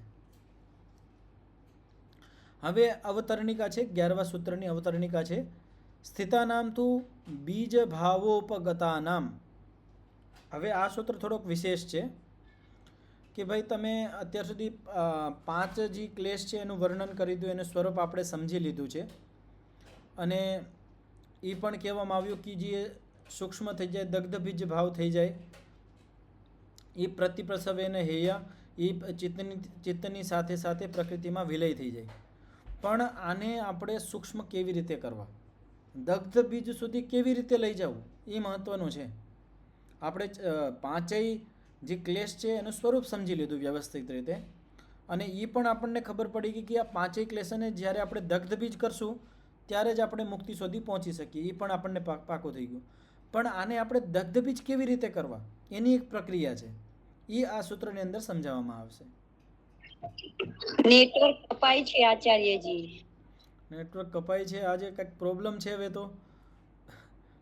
Speaker 1: હવે અવતરણિકા છે, 11મા સૂત્રની અવતરણિકા છે. સ્થિતાનામ તુ બીજ ભાવોપગતાનામ. હવે આ સૂત્ર થોડોક વિશેષ છે કે ભાઈ તમે અત્યાર સુધી 5 જે ક્લેશ છે એનું વર્ણન કરી દીધું, એનું સ્વરૂપ આપણે સમજી લીધું છે. અને એ પણ કહેવામાં આવ્યું કે જે સૂક્ષ્મ થઈ જાય, દગ્ધ બીજ ભાવ થઈ જાય, એ પ્રતિપ્રસવે ને હેય, એ ચિત્તની સાથે સાથે પ્રકૃતિમાં વિલય થઈ જાય. પણ આને આપણે સૂક્ષ્મ કેવી રીતે કરવા, દગ્ધ બીજ સુધી કેવી રીતે લઈ જવું, એ મહત્ત્વનું છે. આપણે 5 જે ક્લેશ છે એનું સ્વરૂપ સમજી લીધું વ્યવસ્થિત રીતે, અને એ પણ આપણને ખબર પડી ગઈ કે આ 5 ક્લેશને જ્યારે આપણે દગ્ધ બીજ કરશું ત્યારે જ આપણે મુક્તિ સુધી પહોંચી શકીએ. એ પણ આપણને પાકું થઈ ગયું. પણ આને આપણે દગ્ધ બીજ કેવી રીતે કરવા, એની એક પ્રક્રિયા છે, એ આ સૂત્રની અંદર સમજાવવામાં આવશે.
Speaker 5: નેટવર્ક કપાય છે આચાર્યજી.
Speaker 1: નેટવર્ક કપાય છે, આજે કંઈક પ્રોબ્લેમ છે. હવે તો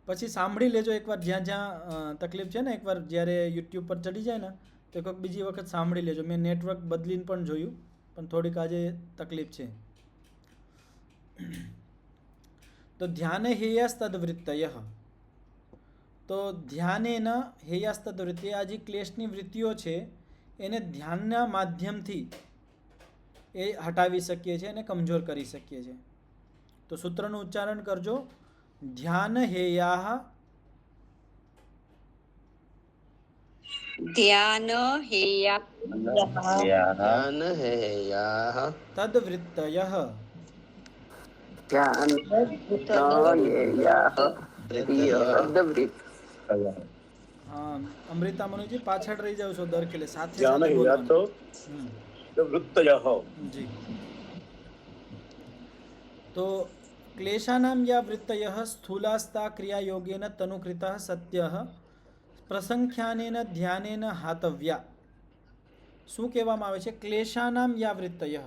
Speaker 1: પછી સાંભળી લેજો એકવાર, જ્યાં જ્યાં તકલીફ છે ને, એકવાર જ્યારે યુટ્યુબ પર ચડી જાય ને તો એક બીજી વખત સાંભળી લેજો. મેં નેટવર્ક બદલીને પણ જોયું, પણ થોડીક આજે તકલીફ છે. તો ધ્યાન હેયાસ્તદ્વૃત્તય. તો ધ્યાનેન હેયાસ્તદ્વૃત્તિ, આ જે ક્લેશની વૃત્તિઓ છે એને ધ્યાનના માધ્યમથી એ હટાવી શકીએ છીએ અને કમજોર કરી શકીએ છીએ. તો સૂત્રનું ઉચ્ચારણ કરજો. ધ્યાન હેયાહ,
Speaker 5: ધ્યાન હેયા
Speaker 1: તદ્વૃત્તય. અમૃતા મનુજી પાછળ રહી જાવ છો દરખેલે, સાથે સાથે બોલવાનું. જી. તો ક્લેશાનામ યા વૃત્તયઃ સ્થૂલાસ્તા ક્રિયાયોગેન તનુકૃતઃ સત્યઃ પ્રસંખ્યાનેન ધ્યાનેન હાતવ્યા. શું કહેવામાં આવે છે? ક્લેશાનામ યા વૃત્તયઃ,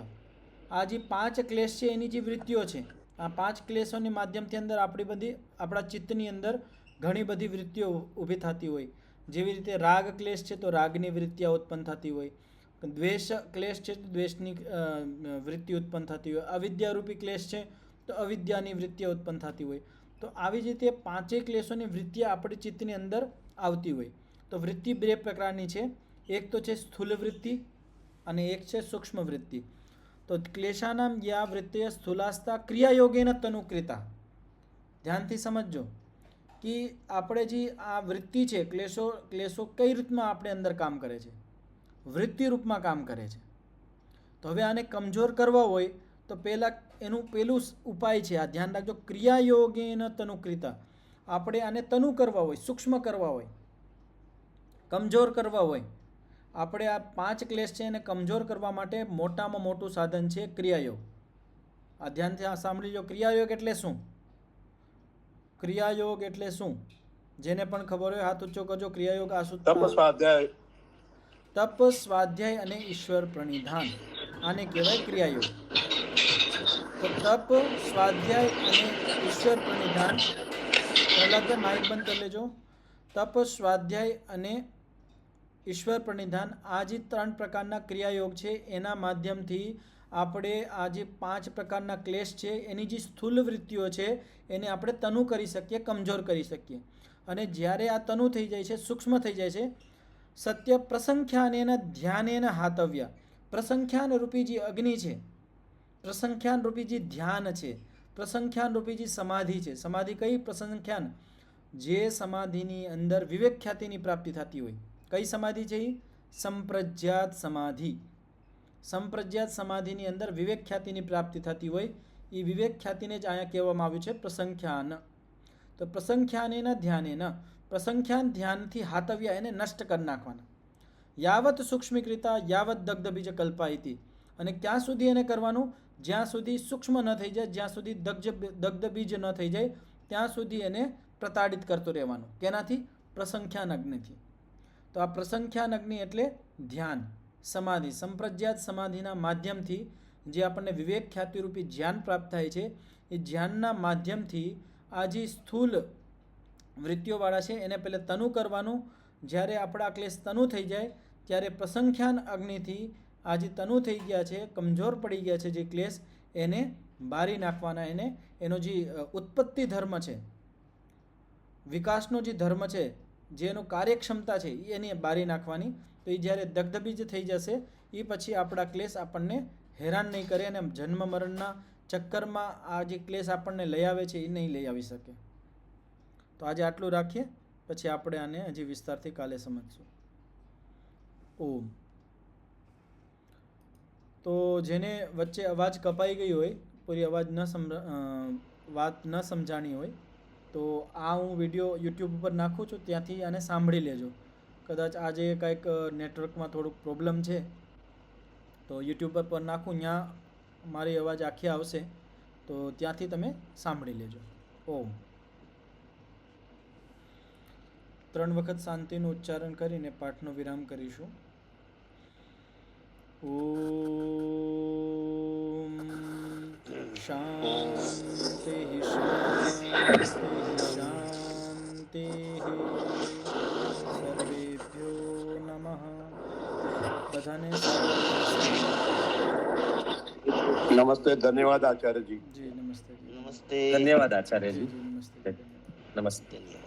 Speaker 1: આ જે 5 ક્લેશ છે એની જે વૃત્તિઓ છે, આ 5 ક્લેશોની માધ્યમથી અંદર આપણા ચિત્તની અંદર ઘણી બધી વૃત્તિઓ ઊભી થતી હોય. જેવી રીતે રાગ ક્લેશ છે તો રાગની વૃત્તિઓ ઉત્પન્ન થતી હોય, દ્વેષ ક્લેશ છે તો દ્વેષની વૃત્તિ ઉત્પન્ન થતી હોય, અવિદ્યારૂપી ક્લેશ છે તો અવિદ્યાની વૃત્તિઓ ઉત્પન્ન થતી હોય. તો આવી જ રીતે 5 ક્લેશોની વૃત્તિ આપણી ચિત્તની અંદર આવતી હોય. તો વૃત્તિ 2 પ્રકારની છે, એક તો છે સ્થૂલ વૃત્તિ અને એક છે સૂક્ષ્મ વૃત્તિ. તો ક્લેશાનામ યા વૃત્તય સ્થૂલાસ્તા ક્રિયાયોગેન તનુકૃતા. ધ્યાનથી સમજજો કે આપણે જે આ વૃત્તિ છે, ક્લેશો કઈ રીતમાં આપણે અંદર કામ કરે છે, વૃત્તિ રૂપમાં કામ કરે છે. તો હવે આને કમજોર કરવા હોય તો એનું પેલું ઉપાય છે, આ ધ્યાન રાખજો, ક્રિયાયોગેન તનુકૃતા. આપણે આને તનુ કરવા હોય, સૂક્ષ્મ કરવા હોય, કમજોર કરવા હોય, આપણે આ 5 ક્લેશ છે એને કમજોર કરવા માટે મોટામાં મોટું સાધન છે ક્રિયાયોગ. આ ધ્યાનથી સાંભળી લો. ક્રિયાયોગ એટલે શું? ક્રિયાયોગ એટલે શું? જેને પણ ખબર હોય હાથ ઊંચો કરજો. ક્રિયાયોગ આ સૂત્ર તપ, સ્વાધ્યાય અને ઈશ્વર પ્રણિધાન, આને કહેવાય ક્રિયાયોગ. તો તપ, સ્વાધ્યાય અને ઈશ્વર પ્રણિધાન, પ્રહલાદભાઈ માઇક બંધ કરી લેજો. તપ, સ્વાધ્યાય અને ઈશ્વર પ્રણિધાન, આ જે 3 પ્રકારના ક્રિયાયોગ છે એના માધ્યમથી આપણે આ જે 5 પ્રકારના ક્લેશ છે એની જે સ્થૂલ વૃત્તિઓ છે એને આપણે તનુ કરી શકીએ, કમજોર કરી શકીએ. અને જ્યારે આ તનુ થઈ જાય છે, સૂક્ષ્મ થઈ જાય છે, સત્ય પ્રસંખ્યાનેન ધ્યાનેન હાતવ્યા. પ્રસંખ્યાન રૂપી જે અગ્નિ છે, પ્રસંખ્યાન રૂપી જે ધ્યાન છે, પ્રસંખ્યાન રૂપી જે સમાધિ છે. સમાધિ કઈ? પ્રસંખ્યાન, જે સમાધિની અંદર વિવેક ખ્યાતિની પ્રાપ્તિ થતી હોય. કઈ સમાધિ છે? સંપ્રજ્ઞાત સમાધિ. સંપ્રજ્ઞાત સમાધિની અંદર વિવેક ખ્યાતિની પ્રાપ્તિ થતી હોય એ વિવેક ખ્યાતિને જ અહીંયા કહેવામાં આવ્યું છે પ્રસંખ્યાન. તો પ્રસંખ્યાનેન ધ્યાનેન, પ્રસંખ્યાન ધ્યાનથી હાતવ્ય એને નષ્ટ કરી નાખવાના. યાવત સૂક્ષ્મીકૃતા યાવત દગ્ધ બીજ કલ્પાયતી. અને ક્યાં સુધી એને કરવાનું? જ્યાં સુધી સૂક્ષ્મ ન થઈ જાય, જ્યાં સુધી દગ્ધ બીજ ન થઈ જાય ત્યાં સુધી એને પ્રતાડિત કરતો રહેવાનું. કેનાથી? પ્રસંખ્યાન અગ્નિથી. તો આ પ્રસંખ્યાન અગ્નિ એટલે ધ્યાન, સમાધિ. સંપ્રજ્ઞાત સમાધિના માધ્યમથી જે આપણને વિવેક ખ્યાતિરૂપી જ્ઞાન પ્રાપ્ત થાય છે એ જ્ઞાનના માધ્યમથી આ જે સ્થૂલ વૃત્તિઓવાળા છે એને પહેલાં તનુ કરવાનું. જ્યારે આપણા ક્લેશ તનુ થઈ જાય ત્યારે પ્રસંખ્યાન અગ્નિથી આ જે તનુ થઈ ગયા છે, કમજોર પડી ગયા છે જે ક્લેશ, એને બારી નાખવાના. એને એનો જે ઉત્પત્તિ ધર્મ છે, વિકાસનો જે ધર્મ છે, જે એનું કાર્યક્ષમતા છે એને બારી નાખવાની. તો એ જ્યારે દગ્ધબીજ થઈ જશે એ પછી આપણા ક્લેશ આપણને હેરાન નહીં કરે અને જન્મ મરણના ચક્કરમાં આ જે ક્લેશ આપણને લઈ આવે છે એ નહીં લઈ આવી શકે. તો આજે આટલું રાખીએ, પછી આપણે આને હજી વિસ્તારથી કાલે સમજશું. ઓમ. તો જેને વચ્ચે અવાજ કપાઈ ગઈ હોય, પૂરી અવાજ વાત ન સમજાણી હોય, તો આ હું વિડીયો યુટ્યુબ ઉપર નાખું છું, ત્યાંથી આને સાંભળી લેજો. કદાચ આજે કંઈક નેટવર્કમાં થોડુંક પ્રોબ્લેમ છે તો યુટ્યુબ પર નાખું, ત્યાં મારી અવાજ આખી આવશે, તો ત્યાંથી તમે સાંભળી લેજો. ઓમ. 3 વખત શાંતિનું ઉચ્ચારણ કરીને પાઠનો વિરામ કરીશું. ઓમ શાંતિ શાંતિ શાંતિ. સર્વેભ્યો નમઃ. બધાને
Speaker 2: નમસ્તે, ધન્યવાદ આચાર્યજી.
Speaker 1: જી નમસ્તે.
Speaker 4: નમસ્તે.
Speaker 6: ધન્યવાદ આચાર્યજી.
Speaker 1: જી નમસ્તે.
Speaker 6: નમસ્તે.